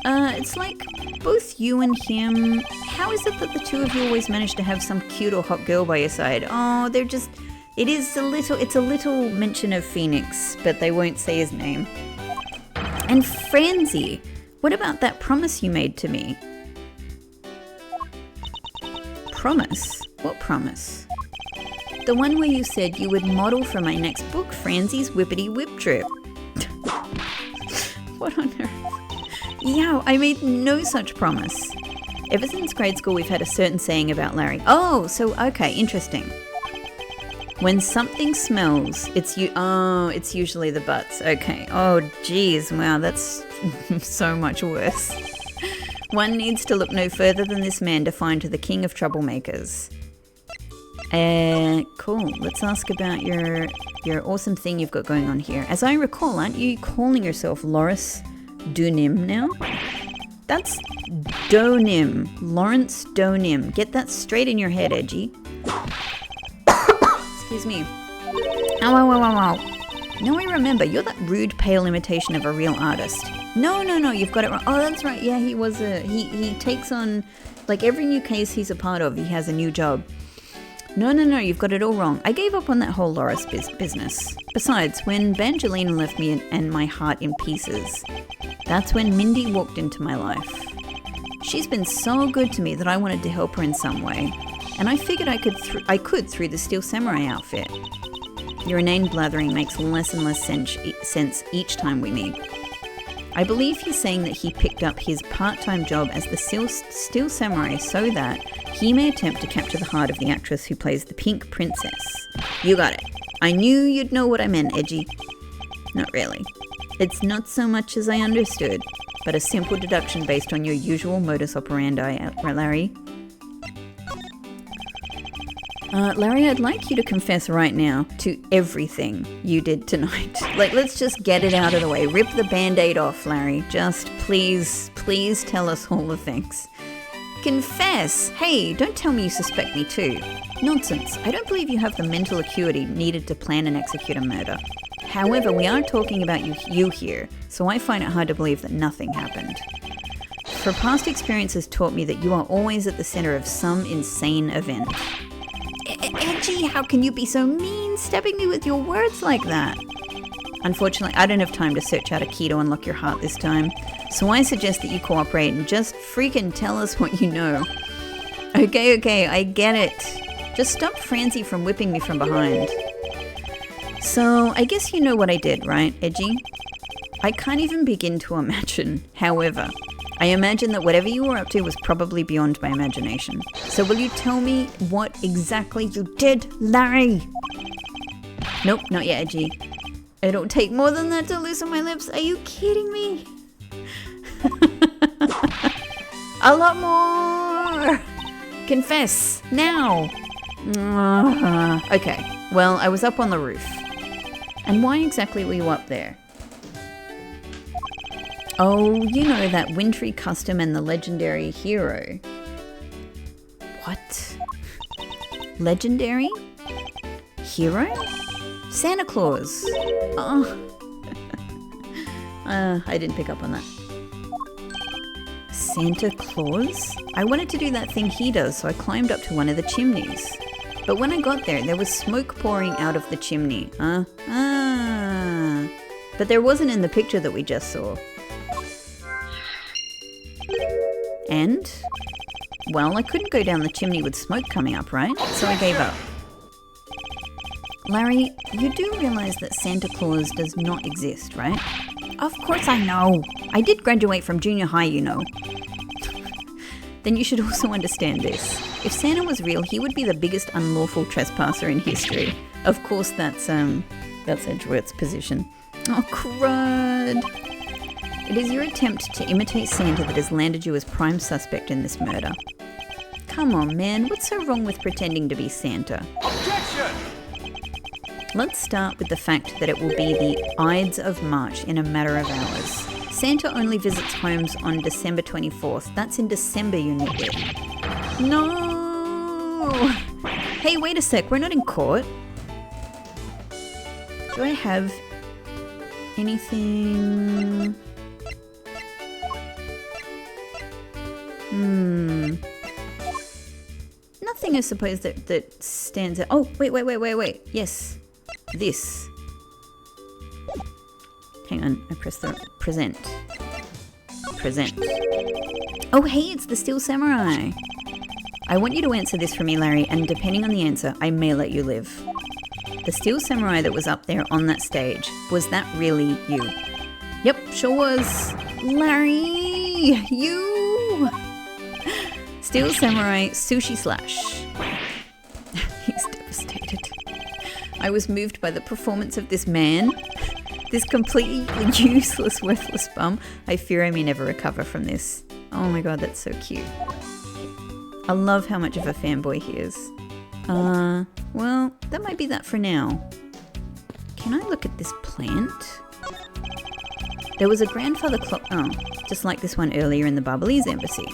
It's like both you and him. How is it that the two of you always manage to have some cute or hot girl by your side? Oh, it's a little mention of Phoenix, but they won't say his name. And Franzi, what about that promise you made to me? Promise? What promise? The one where you said you would model for my next book, Franzi's Whippity Whip Trip. What on earth? Yeah, I made no such promise. Ever since grade school, we've had a certain saying about Larry. Oh, so okay, interesting. When something smells, it's usually the butts. Okay. Oh, geez. Wow, that's so much worse. One needs to look no further than this man defined to the king of troublemakers. Cool. Let's ask about your awesome thing you've got going on here. As I recall, aren't you calling yourself Loris Dunim now? That's Donim. Lawrence Donim. Get that straight in your head, Edgy. Excuse me. Ow, ow, ow, ow, ow. No, I remember. You're that rude, pale imitation of a real artist. No, you've got it wrong. Oh, that's right. Yeah, he was he takes on, like every new case he's a part of, he has a new job. No, you've got it all wrong. I gave up on that whole Loris business. Besides, when Bangelina left me and my heart in pieces, that's when Mindy walked into my life. She's been so good to me that I wanted to help her in some way. And I figured I could through the Steel Samurai outfit. Your inane blathering makes less and less sense each time we meet. I believe he's saying that he picked up his part-time job as the Steel Samurai so that he may attempt to capture the heart of the actress who plays the Pink Princess. You got it. I knew you'd know what I meant, Edgy. Not really. It's not so much as I understood, but a simple deduction based on your usual modus operandi, Larry. Larry, I'd like you to confess right now to everything you did tonight. Like, let's just get it out of the way. Rip the Band-Aid off, Larry. Just please tell us all the things. Confess! Hey, don't tell me you suspect me too. Nonsense. I don't believe you have the mental acuity needed to plan and execute a murder. However, we are talking about you here, so I find it hard to believe that nothing happened. For past experience has taught me that you are always at the center of some insane event. Edgy, how can you be so mean, stabbing me with your words like that? Unfortunately, I don't have time to search out a key to unlock your heart this time, so I suggest that you cooperate and just freaking tell us what you know. Okay, I get it. Just stop Francie from whipping me from behind. So, I guess you know what I did, right, Edgy? I can't even begin to imagine. However, I imagine that whatever you were up to was probably beyond my imagination. So will you tell me what exactly you did, Larry? Nope, not yet, Edgy. It'll take more than that to loosen my lips. Are you kidding me? A lot more! Confess, now! Okay, well, I was up on the roof. And why exactly were you up there? Oh, you know, that wintry custom and the legendary hero. What? Legendary? Hero? Santa Claus. Oh. I didn't pick up on that. Santa Claus? I wanted to do that thing he does, so I climbed up to one of the chimneys. But when I got there was smoke pouring out of the chimney. But there wasn't in the picture that we just saw. And, well, I couldn't go down the chimney with smoke coming up, right? So I gave up. Larry, you do realise that Santa Claus does not exist, right? Of course I know. I did graduate from junior high, you know. Then you should also understand this. If Santa was real, he would be the biggest unlawful trespasser in history. Of course, that's Edgeworth's position. Oh, crud. It is your attempt to imitate Santa that has landed you as prime suspect in this murder. Come on, man. What's so wrong with pretending to be Santa? Objection! Let's start with the fact that it will be the Ides of March in a matter of hours. Santa only visits homes on December 24th. That's in December, you nitwit. No! Hey, wait a sec. We're not in court. Do I have anything? Nothing, I suppose, that stands out. Oh, wait. Yes. This. Hang on, I press the present. Present. Oh, hey, it's the Steel Samurai. I want you to answer this for me, Larry, and depending on the answer, I may let you live. The Steel Samurai that was up there on that stage, was that really you? Yep, sure was. Larry, you! Steel Samurai Sushi Slash. He's devastated. I was moved by the performance of this man. This completely useless, worthless bum. I fear I may never recover from this. Oh my god, that's so cute. I love how much of a fanboy he is. Well, that might be that for now. Can I look at this plant? There was a grandfather clock. Oh, just like this one earlier in the Barbalese embassy.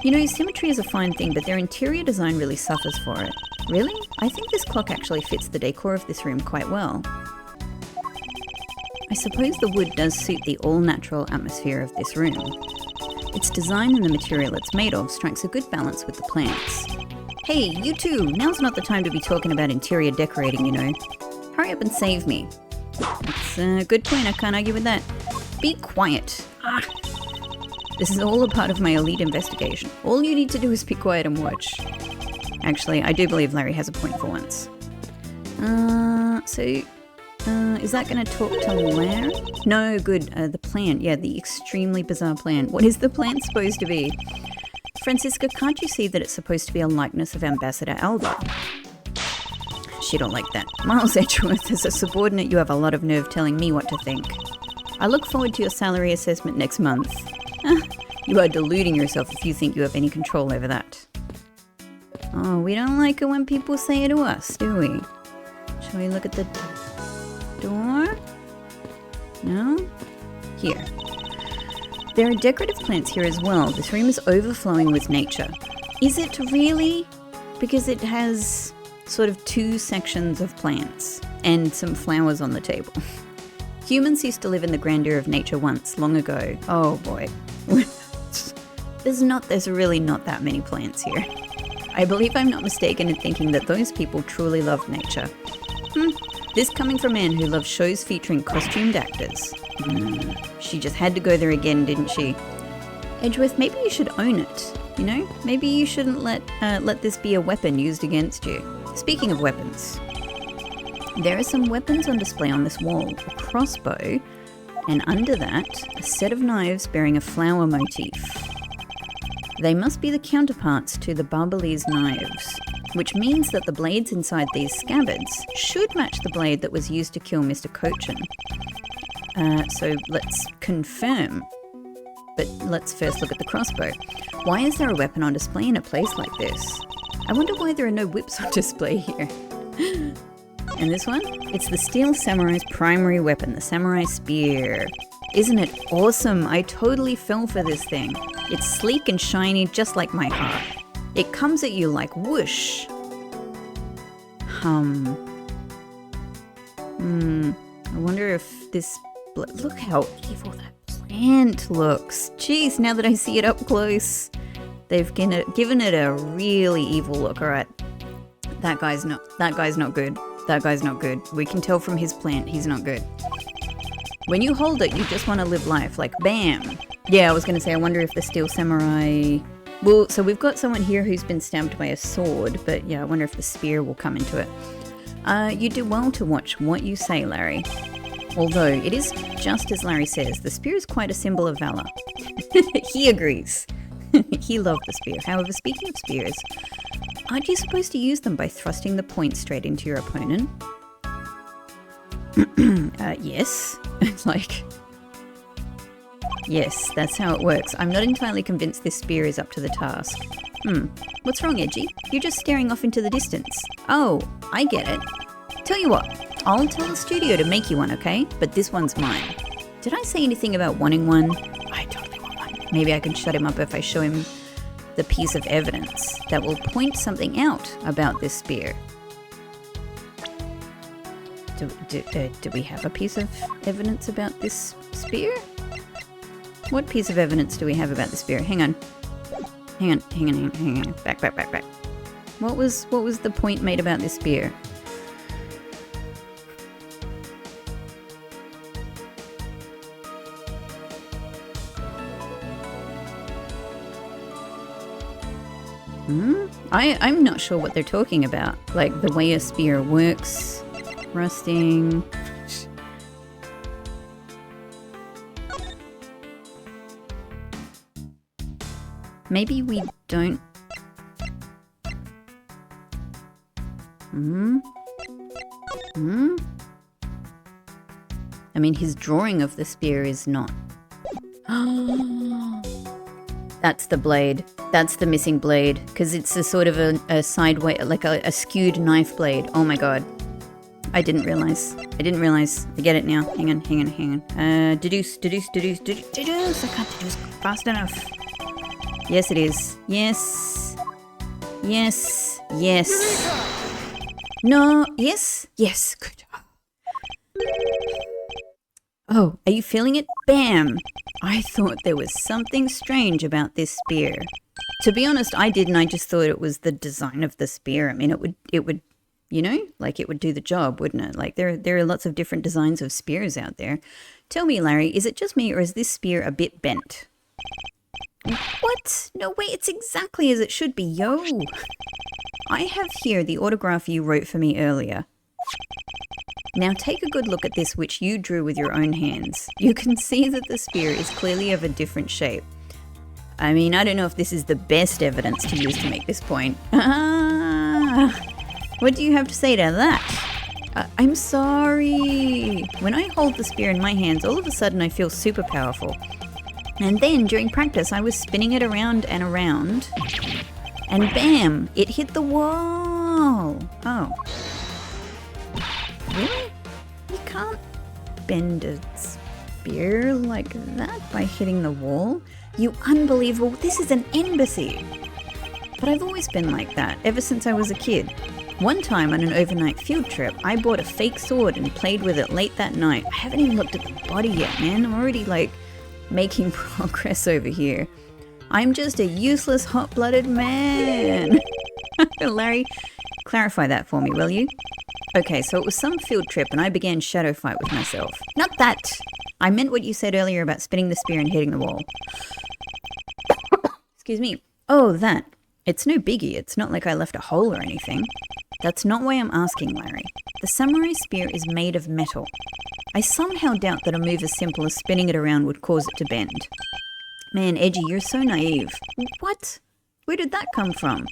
You know, symmetry is a fine thing, but their interior design really suffers for it. Really? I think this clock actually fits the decor of this room quite well. I suppose the wood does suit the all-natural atmosphere of this room. Its design and the material it's made of strikes a good balance with the plants. Hey, you two! Now's not the time to be talking about interior decorating, you know. Hurry up and save me. That's a good point, I can't argue with that. Be quiet. This is all a part of my elite investigation. All you need to do is be quiet and watch. Actually, I do believe Larry has a point for once. Is that going to talk to Larry? No, good. The plant. Yeah, the extremely bizarre plant. What is the plant supposed to be? Francisca, can't you see that it's supposed to be a likeness of Ambassador Alba? She don't like that. Miles Edgeworth, as a subordinate, you have a lot of nerve telling me what to think. I look forward to your salary assessment next month. You are deluding yourself if you think you have any control over that. Oh, we don't like it when people say it to us, do we? Shall we look at the door? No? Here. There are decorative plants here as well. This room is overflowing with nature. Is it really? Because it has sort of two sections of plants and some flowers on the table. Humans used to live in the grandeur of nature once, long ago. Oh boy. There's really not that many plants here. I believe I'm not mistaken in thinking that those people truly love nature. This coming from a man who loves shows featuring costumed actors. She just had to go there again, didn't she? Edgeworth, maybe you should own it, you know? Maybe you shouldn't let this be a weapon used against you. Speaking of weapons, there are some weapons on display on this wall. A crossbow, and under that, a set of knives bearing a flower motif. They must be the counterparts to the Barbalese knives, which means that the blades inside these scabbards should match the blade that was used to kill Mr. Cochin. So let's confirm. But let's first look at the crossbow. Why is there a weapon on display in a place like this? I wonder why there are no whips on display here. And this one? It's the Steel Samurai's primary weapon, the Samurai Spear. Isn't it awesome? I totally fell for this thing. It's sleek and shiny, just like my heart. It comes at you like whoosh. I wonder if this... Look how evil that plant looks. Jeez, now that I see it up close. They've given it a really evil look, alright. That guy's not good. That guy's not good. We can tell from his plant, he's not good. When you hold it, you just want to live life, like bam. Yeah, I was going to say, I wonder if the steel samurai... Well, so we've got someone here who's been stabbed by a sword, but yeah, I wonder if the spear will come into it. You do well to watch what you say, Larry. Although, it is just as Larry says, the spear is quite a symbol of valor. He agrees. He loved the spear. However, speaking of spears, aren't you supposed to use them by thrusting the point straight into your opponent? Yes. It's like... Yes, that's how it works. I'm not entirely convinced this spear is up to the task. What's wrong, Edgy? You're just staring off into the distance. Oh, I get it. Tell you what, I'll tell the studio to make you one, okay? But this one's mine. Did I say anything about wanting one? I totally want one. Maybe I can shut him up if I show him the piece of evidence that will point something out about this spear. Do we have a piece of evidence about this spear? What piece of evidence do we have about the spear? Hang on. Hang on. Back. What was the point made about this spear? I'm not sure what they're talking about. Like the way a spear works, rusting. Maybe we don't... I mean, his drawing of the spear is not... That's the blade. That's the missing blade. Because it's a sort of a sideways, like a skewed knife blade. Oh my god. I didn't realize. I get it now. Hang on. Deduce. I can't deduce fast enough. Yes, it is. Yes. No. Yes. Good. Oh, are you feeling it? Bam! I thought there was something strange about this spear. To be honest, I didn't. I just thought it was the design of the spear. I mean, it would, you know, like it would do the job, wouldn't it? Like there are lots of different designs of spears out there. Tell me, Larry, is it just me or is this spear a bit bent? What? No way, it's exactly as it should be, yo. I have here the autograph you wrote for me earlier. Now take a good look at this which you drew with your own hands. You can see that the spear is clearly of a different shape. I mean, I don't know if this is the best evidence to use to make this point. What do you have to say to that? I'm sorry. When I hold the spear in my hands, all of a sudden I feel super powerful. And then during practice, I was spinning it around and around. And bam, it hit the wall. Oh. Really? You can't bend a spear like that by hitting the wall? You unbelievable, this is an embassy. But I've always been like that, ever since I was a kid. One time on an overnight field trip, I bought a fake sword and played with it late that night. I haven't even looked at the body yet, man. I'm already like making progress over here. I'm just a useless hot-blooded man. Larry, clarify that for me, will you? Okay, so it was some field trip and I began shadow fight with myself. Not that! I meant what you said earlier about spinning the spear and hitting the wall. Excuse me. Oh, that. It's no biggie. It's not like I left a hole or anything. That's not why I'm asking, Larry. The samurai spear is made of metal. I somehow doubt that a move as simple as spinning it around would cause it to bend. Man, Edgy, you're so naive. What? Where did that come from?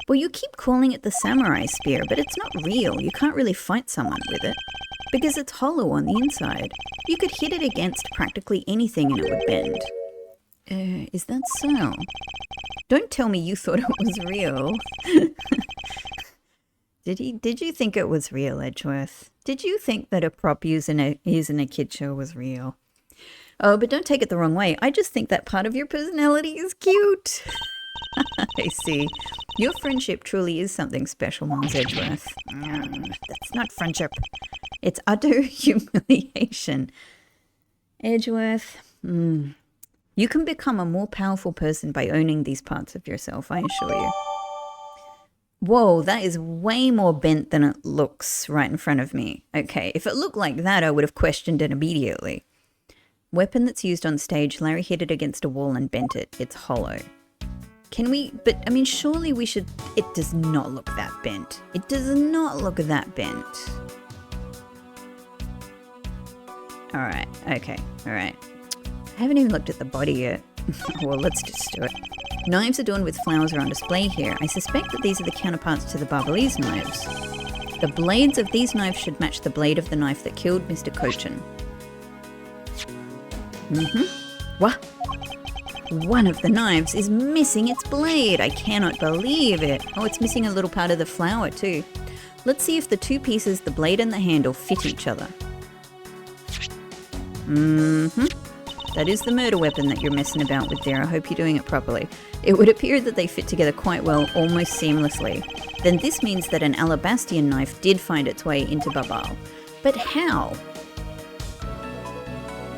Well, you keep calling it the samurai spear, but it's not real. You can't really fight someone with it. Because it's hollow on the inside. You could hit it against practically anything and it would bend. Is that so? Don't tell me you thought it was real. Did you think it was real, Edgeworth? Did you think that a prop used in a kid show was real? Oh, but don't take it the wrong way. I just think that part of your personality is cute. I see. Your friendship truly is something special, Miles Edgeworth. That's not friendship. It's utter humiliation. Edgeworth, you can become a more powerful person by owning these parts of yourself, I assure you. Whoa, that is way more bent than it looks right in front of me. Okay, if it looked like that, I would have questioned it immediately. Weapon that's used on stage. Larry hit it against a wall and bent it. It's hollow. Can we, but I mean, surely we should, it does not look that bent. It does not look that bent. All right, okay, all right. I haven't even looked at the body yet. Well, let's just do it. Knives adorned with flowers are on display here. I suspect that these are the counterparts to the Barbalese knives. The blades of these knives should match the blade of the knife that killed Mr. Cochin. What? One of the knives is missing its blade. I cannot believe it. Oh, it's missing a little part of the flower too. Let's see if the two pieces, the blade and the handle, fit each other. That is the murder weapon that you're messing about with there. I hope you're doing it properly. It would appear that they fit together quite well, almost seamlessly. Then this means that an Alabastian knife did find its way into Babal. But how?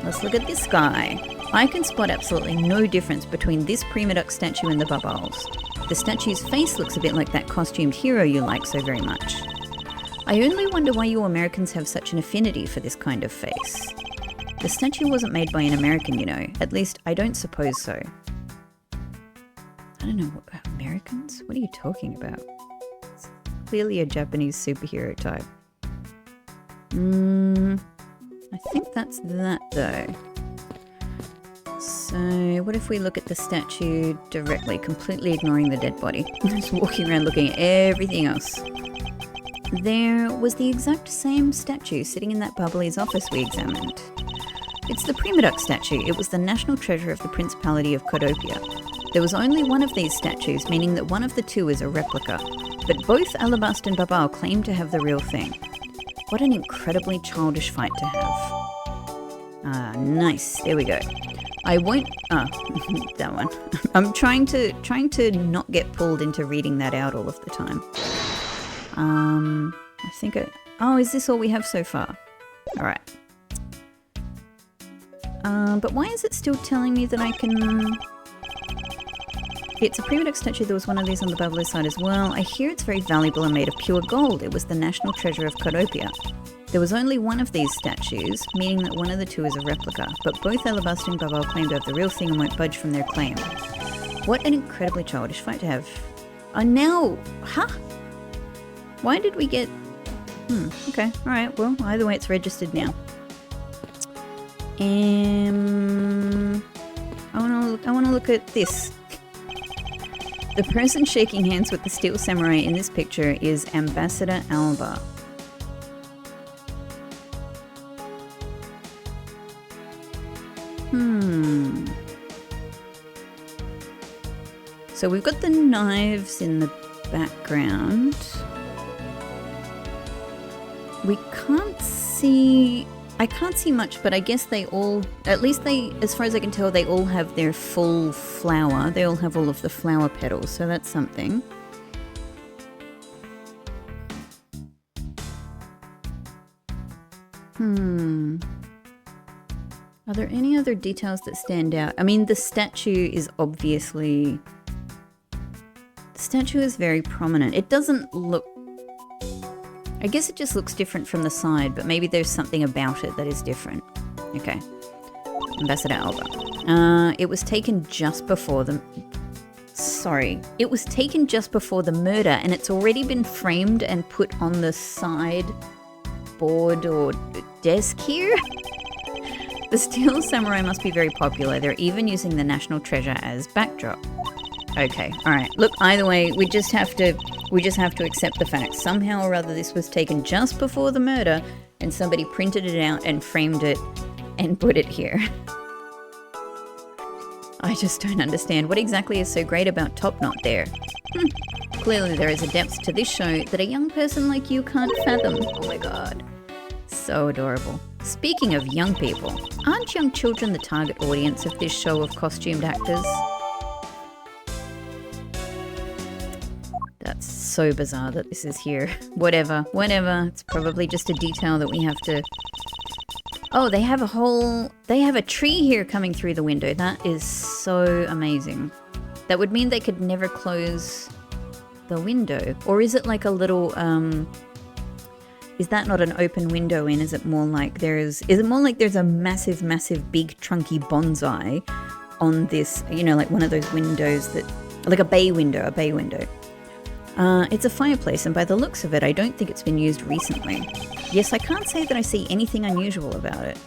Let's look at this guy. I can spot absolutely no difference between this prima duck statue and the Babals. The statue's face looks a bit like that costumed hero you like so very much. I only wonder why you Americans have such an affinity for this kind of face. The statue wasn't made by an American, you know. At least, I don't suppose so. I don't know, Americans? What are you talking about? It's clearly a Japanese superhero type. I think that's that, though. So, what if we look at the statue directly, completely ignoring the dead body? Just walking around looking at everything else. There was the exact same statue sitting in that Barbalese office we examined. It's the Prima Duck statue. It was the national treasure of the Principality of Codopia. There was only one of these statues, meaning that one of the two is a replica. But both Alabast and Babal claim to have the real thing. What an incredibly childish fight to have. Ah, nice. There we go. I won't... that one. I'm trying to not get pulled into reading that out all of the time. I think oh, is this all we have so far? Alright. But why is it still telling me that I can... It's a prima duck statue. There was one of these on the Babalese side as well. I hear it's very valuable and made of pure gold. It was the national treasure of Codopia. There was only one of these statues, meaning that one of the two is a replica, but both Alabasta and Babal claim to have the real thing and won't budge from their claim. What an incredibly childish fight to have. Oh, now... Huh? Why did we get... Okay, alright, well, either way it's registered now. I want to look at this. The person shaking hands with the steel samurai in this picture is Ambassador Alba. So we've got the knives in the background. We can't see... I can't see much, but I guess they all, at least they, as far as I can tell, they all have their full flower. They all have all of the flower petals, so that's something. Are there any other details that stand out? I mean, the statue is obviously... The statue is very prominent. It doesn't look... I guess it just looks different from the side, but maybe there's something about it that is different. Okay. Ambassador Alba. It was taken just before the... Sorry. It was taken just before the murder, and it's already been framed and put on the side board or desk here? The steel samurai must be very popular. They're even using the national treasure as backdrop. Okay, alright. Look, either way, we just have to accept the facts. Somehow or other this was taken just before the murder and somebody printed it out and framed it and put it here. I just don't understand. What exactly is so great about Top Knot there? Clearly there is a depth to this show that a young person like you can't fathom. Oh my god. So adorable. Speaking of young people, aren't young children the target audience of this show of costumed actors? That's so bizarre that this is here. Whatever. It's probably just a detail that we have to... Oh, they have a tree here coming through the window. That is so amazing. That would mean they could never close the window? Or is it like a little, is that not an open window in? Is it more like there's a massive, massive, big, trunky bonsai on this, you know, like one of those windows that, like a bay window. It's a fireplace, and by the looks of it, I don't think it's been used recently. Yes, I can't say that I see anything unusual about it.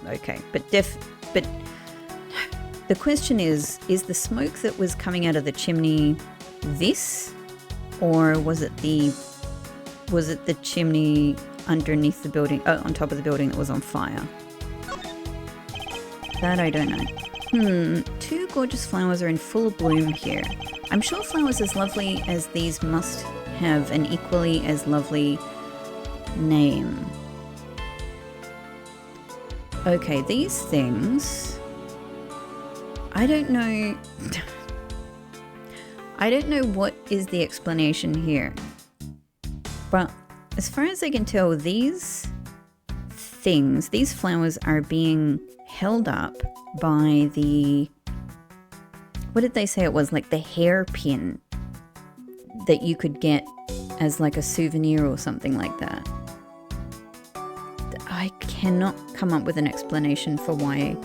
Okay, but the question is the smoke that was coming out of the chimney this, or was it the chimney underneath the building, on top of the building that was on fire? That I don't know. Two gorgeous flowers are in full bloom here. I'm sure flowers as lovely as these must have an equally as lovely name. Okay, these things, I don't know. I don't know what is the explanation here. But as far as I can tell, these flowers are being held up by the, what did they say it was, like the hairpin that you could get as like a souvenir or something like that. I cannot come up with an explanation for why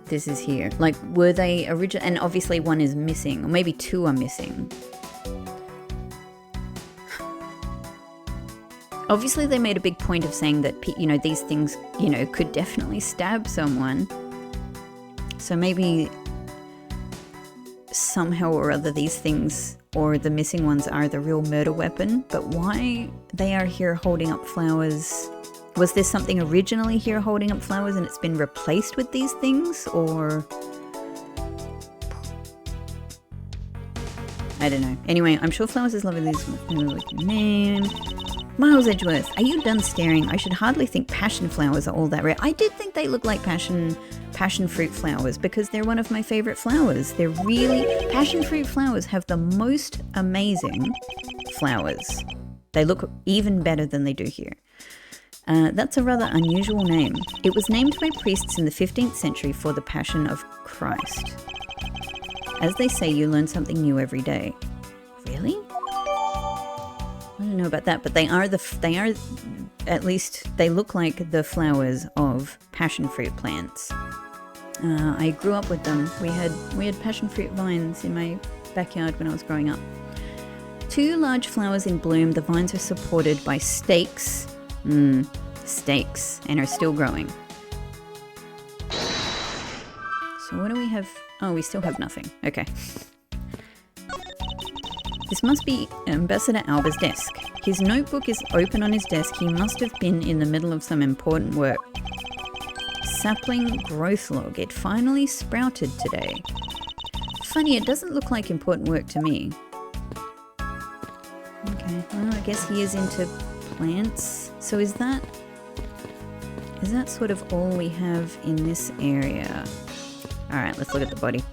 this is here. Like, were they original? And obviously one is missing, or maybe two are missing. Obviously they made a big point of saying that, you know, these things, you know, could definitely stab someone. So maybe somehow or other these things, or the missing ones, are the real murder weapon. But why they are here holding up flowers? Was there something originally here holding up flowers and it's been replaced with these things? Or I don't know. Anyway, I'm sure flowers is lovely. Name. Miles Edgeworth, are you done staring? I should hardly think passion flowers are all that rare. I did think they look like passion fruit flowers because they're one of my favorite flowers. They're really, passion fruit flowers have the most amazing flowers. They look even better than they do here. That's a rather unusual name. It was named by priests in the 15th century for the Passion of Christ. As they say, you learn something new every day. Really? I don't know about that, but they are at least they look like the flowers of passion fruit plants. I grew up with them. We had passion fruit vines in my backyard when I was growing up. Two large flowers in bloom. The vines are supported by stakes. Stakes, and are still growing. So what do we have? Oh, we still have nothing. Okay. This must be Ambassador Alba's desk. His notebook is open on his desk. He must have been in the middle of some important work. Sapling growth log. It finally sprouted today. Funny, it doesn't look like important work to me. Okay, well, I guess he is into plants. So is that sort of all we have in this area? Alright, let's look at the body.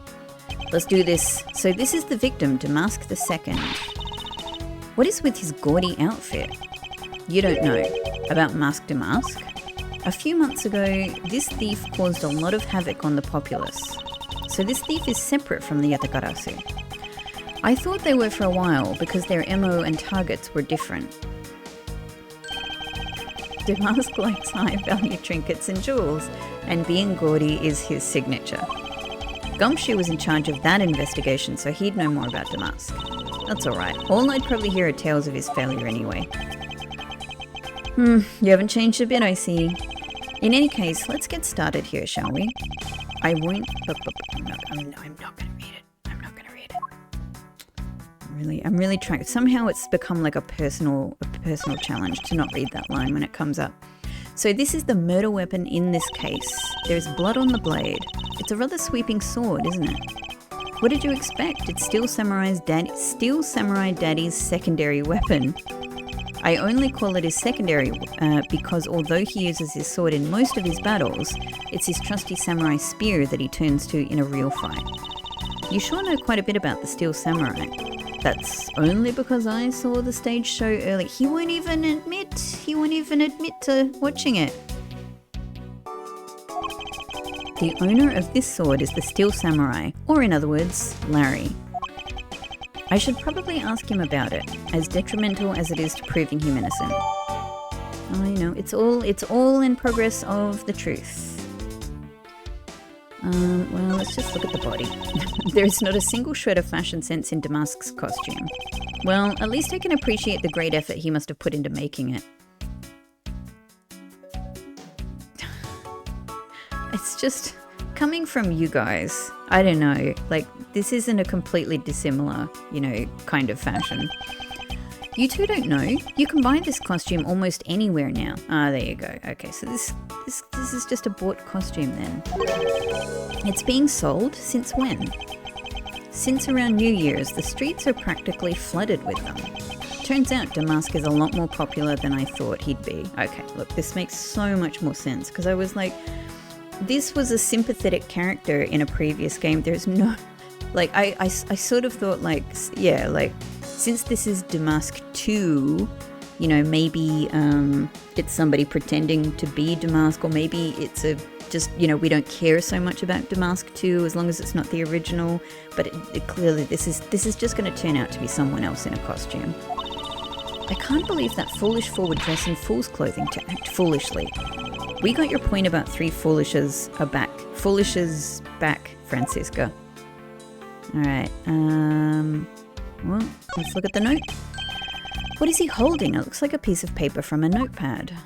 Let's do this. So this is the victim, Damask II. What is with his gaudy outfit? You don't know about Mask Damask? A few months ago, this thief caused a lot of havoc on the populace. So this thief is separate from the Yatakarasu. I thought they were for a while because their MO and targets were different. Damask likes high-value trinkets and jewels, and being gaudy is his signature. Gumshoe was in charge of that investigation, so he'd know more about Damask. That's alright. All I'd probably hear are tales of his failure anyway. You haven't changed a bit, I see. In any case, let's get started here, shall we? I won't... I'm not going to read it. I'm not going to read it. I'm really trying... Somehow it's become like a personal challenge to not read that line when it comes up. So this is the murder weapon in this case. There's blood on the blade. It's a rather sweeping sword, isn't it? What did you expect? It's still Samurai Daddy's secondary weapon. I only call it his secondary because although he uses his sword in most of his battles, it's his trusty samurai spear that he turns to in a real fight. You sure know quite a bit about the Steel Samurai. That's only because I saw the stage show early. He won't even admit to watching it. The owner of this sword is the Steel Samurai, or in other words, Larry. I should probably ask him about it, as detrimental as it is to proving him innocent. I know, it's all in progress of the truth. Well, let's just look at the body. There is not a single shred of fashion sense in Damask's costume. Well, at least I can appreciate the great effort he must have put into making it. It's just, coming from you guys, I don't know, like, this isn't a completely dissimilar, kind of fashion. You two don't know. You can buy this costume almost anywhere now. Ah, there you go. Okay, so this is just a bought costume then. It's being sold since when? Since around New Year's, the streets are practically flooded with them. Turns out Damask is a lot more popular than I thought he'd be. Okay, look, this makes so much more sense because I was like, this was a sympathetic character in a previous game. There's no, like, I sort of thought like, yeah, like, since this is Damask 2, maybe it's somebody pretending to be Damask, or maybe it's just, we don't care so much about Damask 2 as long as it's not the original. But it clearly this is just going to turn out to be someone else in a costume. I can't believe that foolish fool would dress in fool's clothing to act foolishly. We got your point about 3 foolishes are back. Foolishes back, Francisca. Alright, well, let's look at the note. What is he holding? It looks like a piece of paper from a notepad.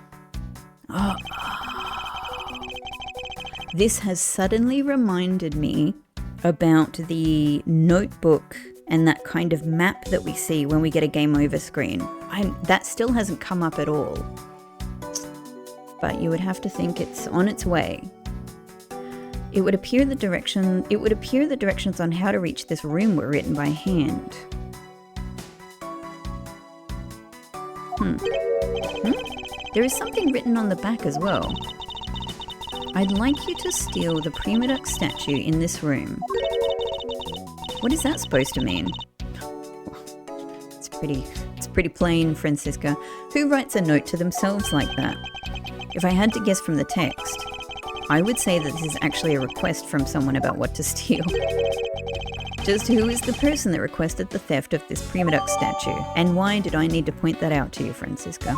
Oh. This has suddenly reminded me about the notebook and that kind of map that we see when we get a game over screen. That still hasn't come up at all. But you would have to think it's on its way. It would appear the directions on how to reach this room were written by hand. There is something written on the back as well. I'd like you to steal the prima duck statue in this room. What is that supposed to mean? It's pretty plain, Francisca. Who writes a note to themselves like that? If I had to guess from the text, I would say that this is actually a request from someone about what to steal. Just who is the person that requested the theft of this prima duck statue? And why did I need to point that out to you, Francisca?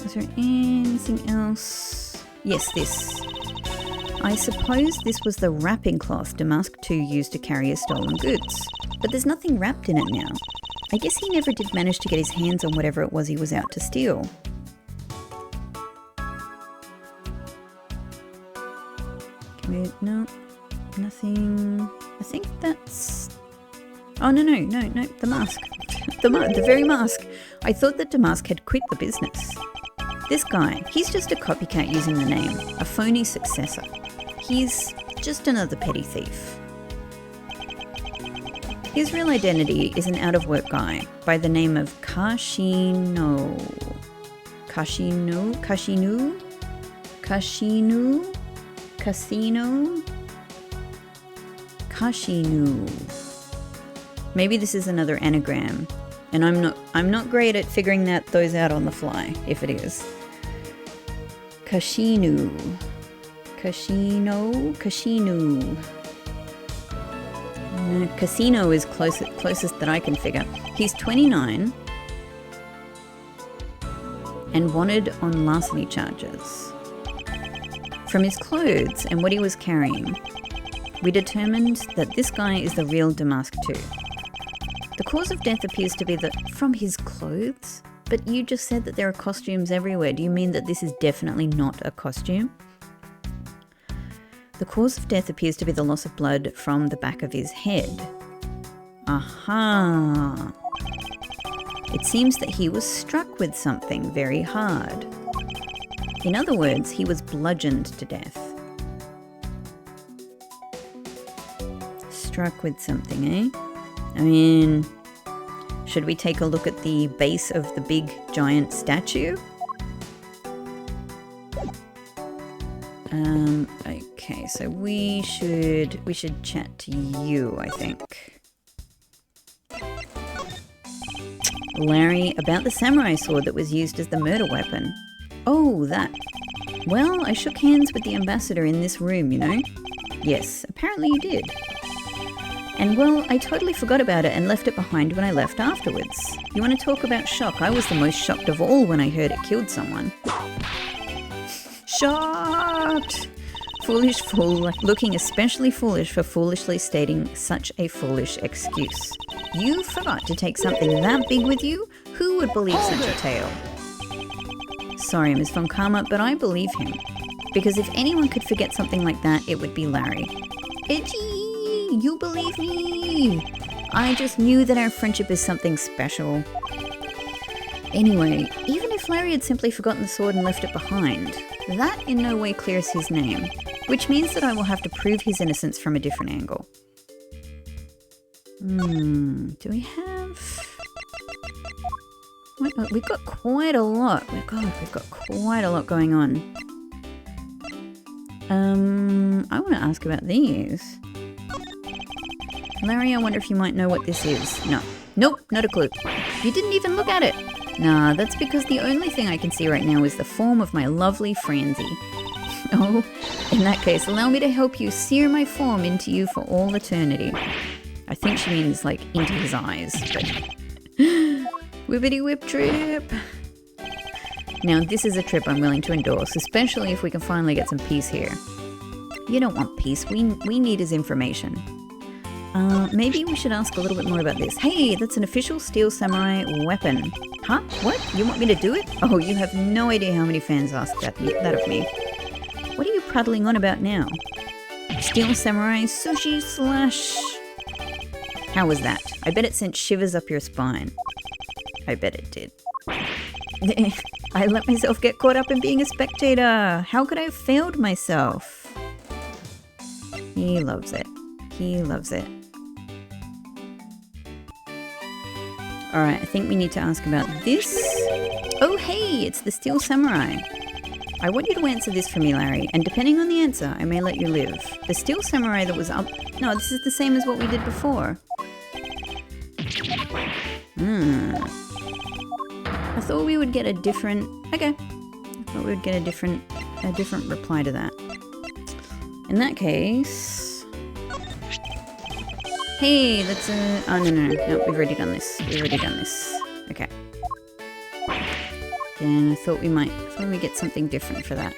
Is there anything else? Yes, this. I suppose this was the wrapping cloth Damask 2 used to carry his stolen goods. But there's nothing wrapped in it now. I guess he never did manage to get his hands on whatever it was he was out to steal. No, nothing. I think that's... Oh, no, the mask. The very mask. I thought that Damask had quit the business. This guy, he's just a copycat using the name, a phony successor. He's just another petty thief. His real identity is an out-of-work guy by the name of Kashino. Maybe this is another anagram, and I'm not great at figuring those out on the fly, if it is. Kashino. No, Casino is closest that I can figure. He's 29 and wanted on larceny charges. From his clothes and what he was carrying, we determined that this guy is the real Damask 2. The cause of death appears to be from his clothes, but you just said that there are costumes everywhere. Do you mean that this is definitely not a costume? The cause of death appears to be the loss of blood from the back of his head. Aha! It seems that he was struck with something very hard. In other words, he was bludgeoned to death. Struck with something, eh? I mean, should we take a look at the base of the big giant statue? Okay, so we should chat to you, I think. Larry, about the samurai sword that was used as the murder weapon. Oh, that. Well, I shook hands with the ambassador in this room, you know. Yes, apparently you did. And well, I totally forgot about it and left it behind when I left afterwards. You want to talk about shock? I was the most shocked of all when I heard it killed someone. Shocked! Foolish fool, looking especially foolish for foolishly stating such a foolish excuse. You forgot to take something that big with you? Who would believe such a tale? Sorry, Ms. Von Karma, but I believe him. Because if anyone could forget something like that, it would be Larry. Edgy! You believe me! I just knew that our friendship is something special. Anyway, even if Larry had simply forgotten the sword and left it behind, that in no way clears his name, which means that I will have to prove his innocence from a different angle. Do we have... We've got quite a lot. We've got quite a lot going on. I want to ask about these. Larry, I wonder if you might know what this is. No. Nope, not a clue. You didn't even look at it. Nah, that's because the only thing I can see right now is the form of my lovely Franzi. Oh, in that case, allow me to help you sear my form into you for all eternity. I think she means, like, into his eyes, but... Whippity whip trip! Now, this is a trip I'm willing to endorse, especially if we can finally get some peace here. You don't want peace, we need his information. Maybe we should ask a little bit more about this. Hey, that's an official Steel Samurai weapon. Huh? What? You want me to do it? Oh, you have no idea how many fans ask that of me. What are you prattling on about now? Steel Samurai sushi slash... How was that? I bet it sent shivers up your spine. I bet it did. I let myself get caught up in being a spectator. How could I have failed myself? He loves it. He loves it. Alright, I think we need to ask about this. Oh hey, it's the Steel Samurai. I want you to answer this for me, Larry, and depending on the answer, I may let you live. The Steel Samurai that was up... No, this is the same as what we did before. I thought we would get a different... Okay. I thought we would get a different reply to that. In that case... Hey, that's a... Oh, no, we've already done this. Okay. And I thought we'd get something different for that.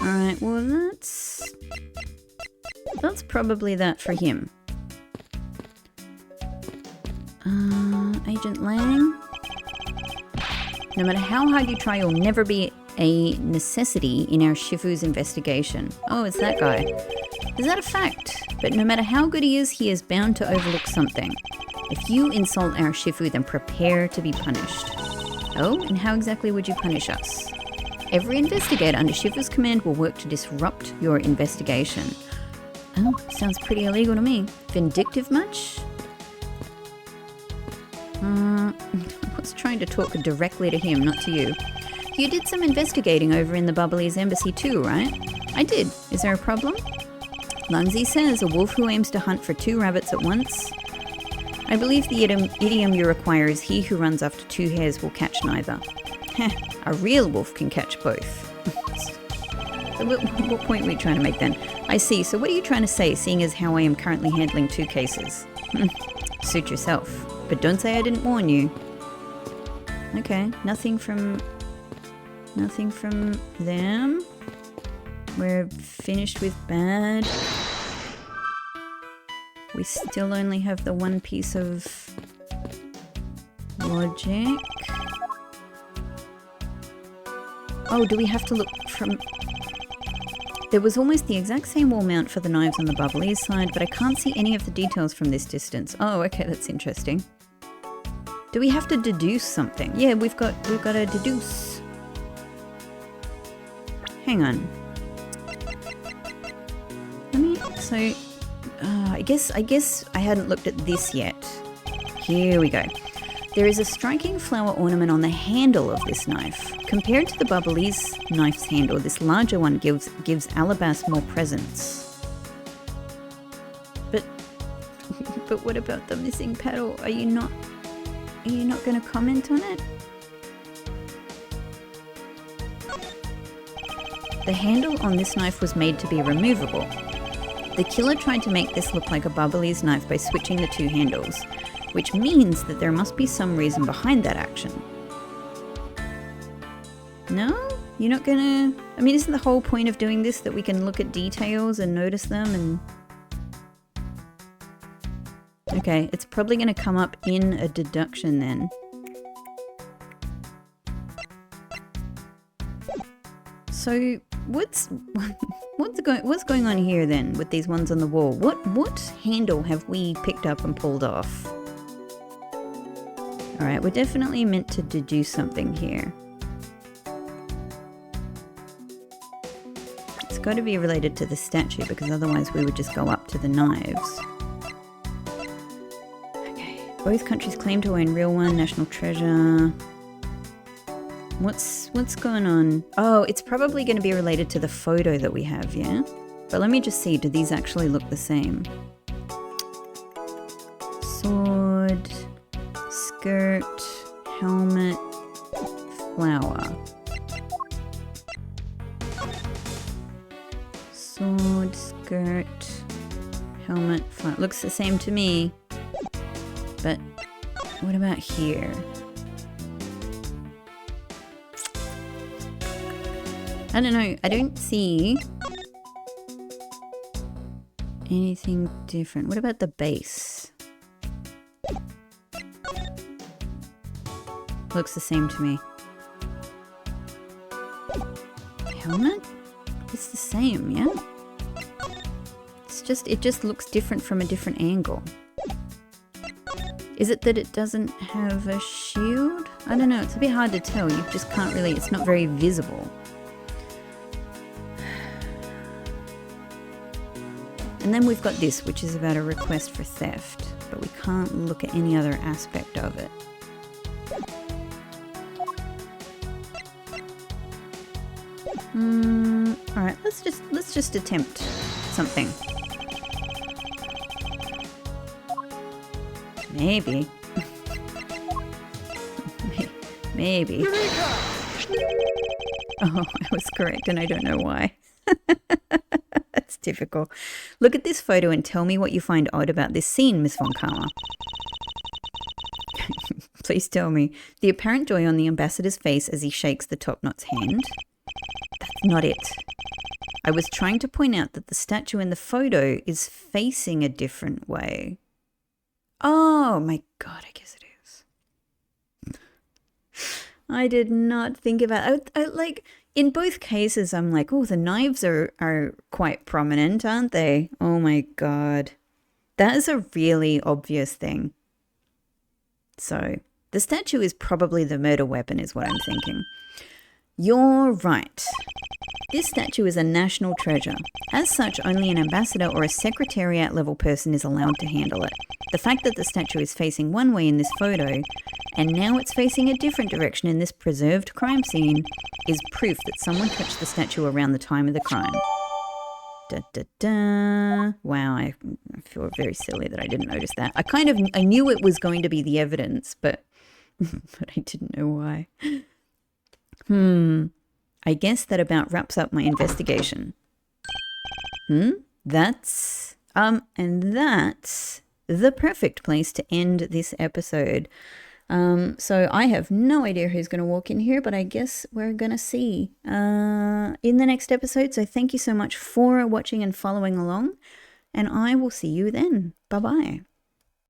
Alright, well that's probably that for him. Agent Lang? No matter how hard you try, you'll never be a necessity in our Shifu's investigation. Oh, it's that guy. Is that a fact? But no matter how good he is bound to overlook something. If you insult our Shifu, then prepare to be punished. Oh, and how exactly would you punish us? Every investigator under Shifu's command will work to disrupt your investigation. Oh, sounds pretty illegal to me. Vindictive much? I was trying to talk directly to him, not to you. You did some investigating over in the Bubbly's embassy too, right? I did. Is there a problem? Lunzi says a wolf who aims to hunt for 2 rabbits at once. I believe the idiom you require is he who runs after 2 hares will catch neither. Heh, a real wolf can catch both. So what point were you trying to make then? I see, so what are you trying to say, seeing as how I am currently handling 2 cases? Suit yourself. But don't say I didn't warn you. Okay, nothing from them. We're finished with bad. We still only have the one piece of logic. Oh, do we have to look from... There was almost the exact same wall mount for the knives on the Bubbly's side, but I can't see any of the details from this distance. Oh, okay, that's interesting. Do we have to deduce something? Yeah, we've got to deduce. Hang on. I guess I hadn't looked at this yet. Here we go. There is a striking flower ornament on the handle of this knife. Compared to the Bubbly's knife's handle, this larger one gives Alabas more presence. But what about the missing petal? Are you not going to comment on it? The handle on this knife was made to be removable. The killer tried to make this look like a Bubbly's knife by switching the two handles, which means that there must be some reason behind that action. No? You're not gonna... I mean, isn't the whole point of doing this that we can look at details and notice them and... Okay, it's probably gonna come up in a deduction then. So, what's going on here then with these ones on the wall? What handle have we picked up and pulled off? Alright, we're definitely meant to deduce something here. It's got to be related to the statue because otherwise we would just go up to the knives. Okay, both countries claim to own real one, national treasure. What's going on? Oh, it's probably going to be related to the photo that we have, yeah? But let me just see, do these actually look the same? Sword, skirt, helmet, flower. Sword, skirt, helmet, flower. Looks the same to me. But what about here? I don't know, I don't see anything different. What about the base? Looks the same to me. Helmet? It's the same, yeah? It just looks different from a different angle. Is it that it doesn't have a shield? I don't know, it's a bit hard to tell. You just can't really, it's not very visible. And then we've got this, which is about a request for theft, but we can't look at any other aspect of it. Alright, let's just attempt something. Maybe. Maybe. Oh, I was correct and I don't know why. That's typical. Look at this photo and tell me what you find odd about this scene, Miss Von Karma. Please tell me. The apparent joy on the ambassador's face as he shakes the top-knot's hand. That's not it. I was trying to point out that the statue in the photo is facing a different way. Oh my god, I guess it is. I did not think about it. I like, in both cases, I'm like, oh, the knives are quite prominent, aren't they? Oh my god. That is a really obvious thing. So, the statue is probably the murder weapon, is what I'm thinking. You're right. This statue is a national treasure. As such, only an ambassador or a secretariat level person is allowed to handle it. The fact that the statue is facing one way in this photo, and now it's facing a different direction in this preserved crime scene, is proof that someone touched the statue around the time of the crime. Da, da, da. Wow, I feel very silly that I didn't notice that. I knew it was going to be the evidence, but I didn't know why. I guess that about wraps up my investigation. And that's the perfect place to end this episode. So I have no idea who's going to walk in here, but I guess we're going to see in the next episode. So thank you so much for watching and following along, and I will see you then. Bye-bye.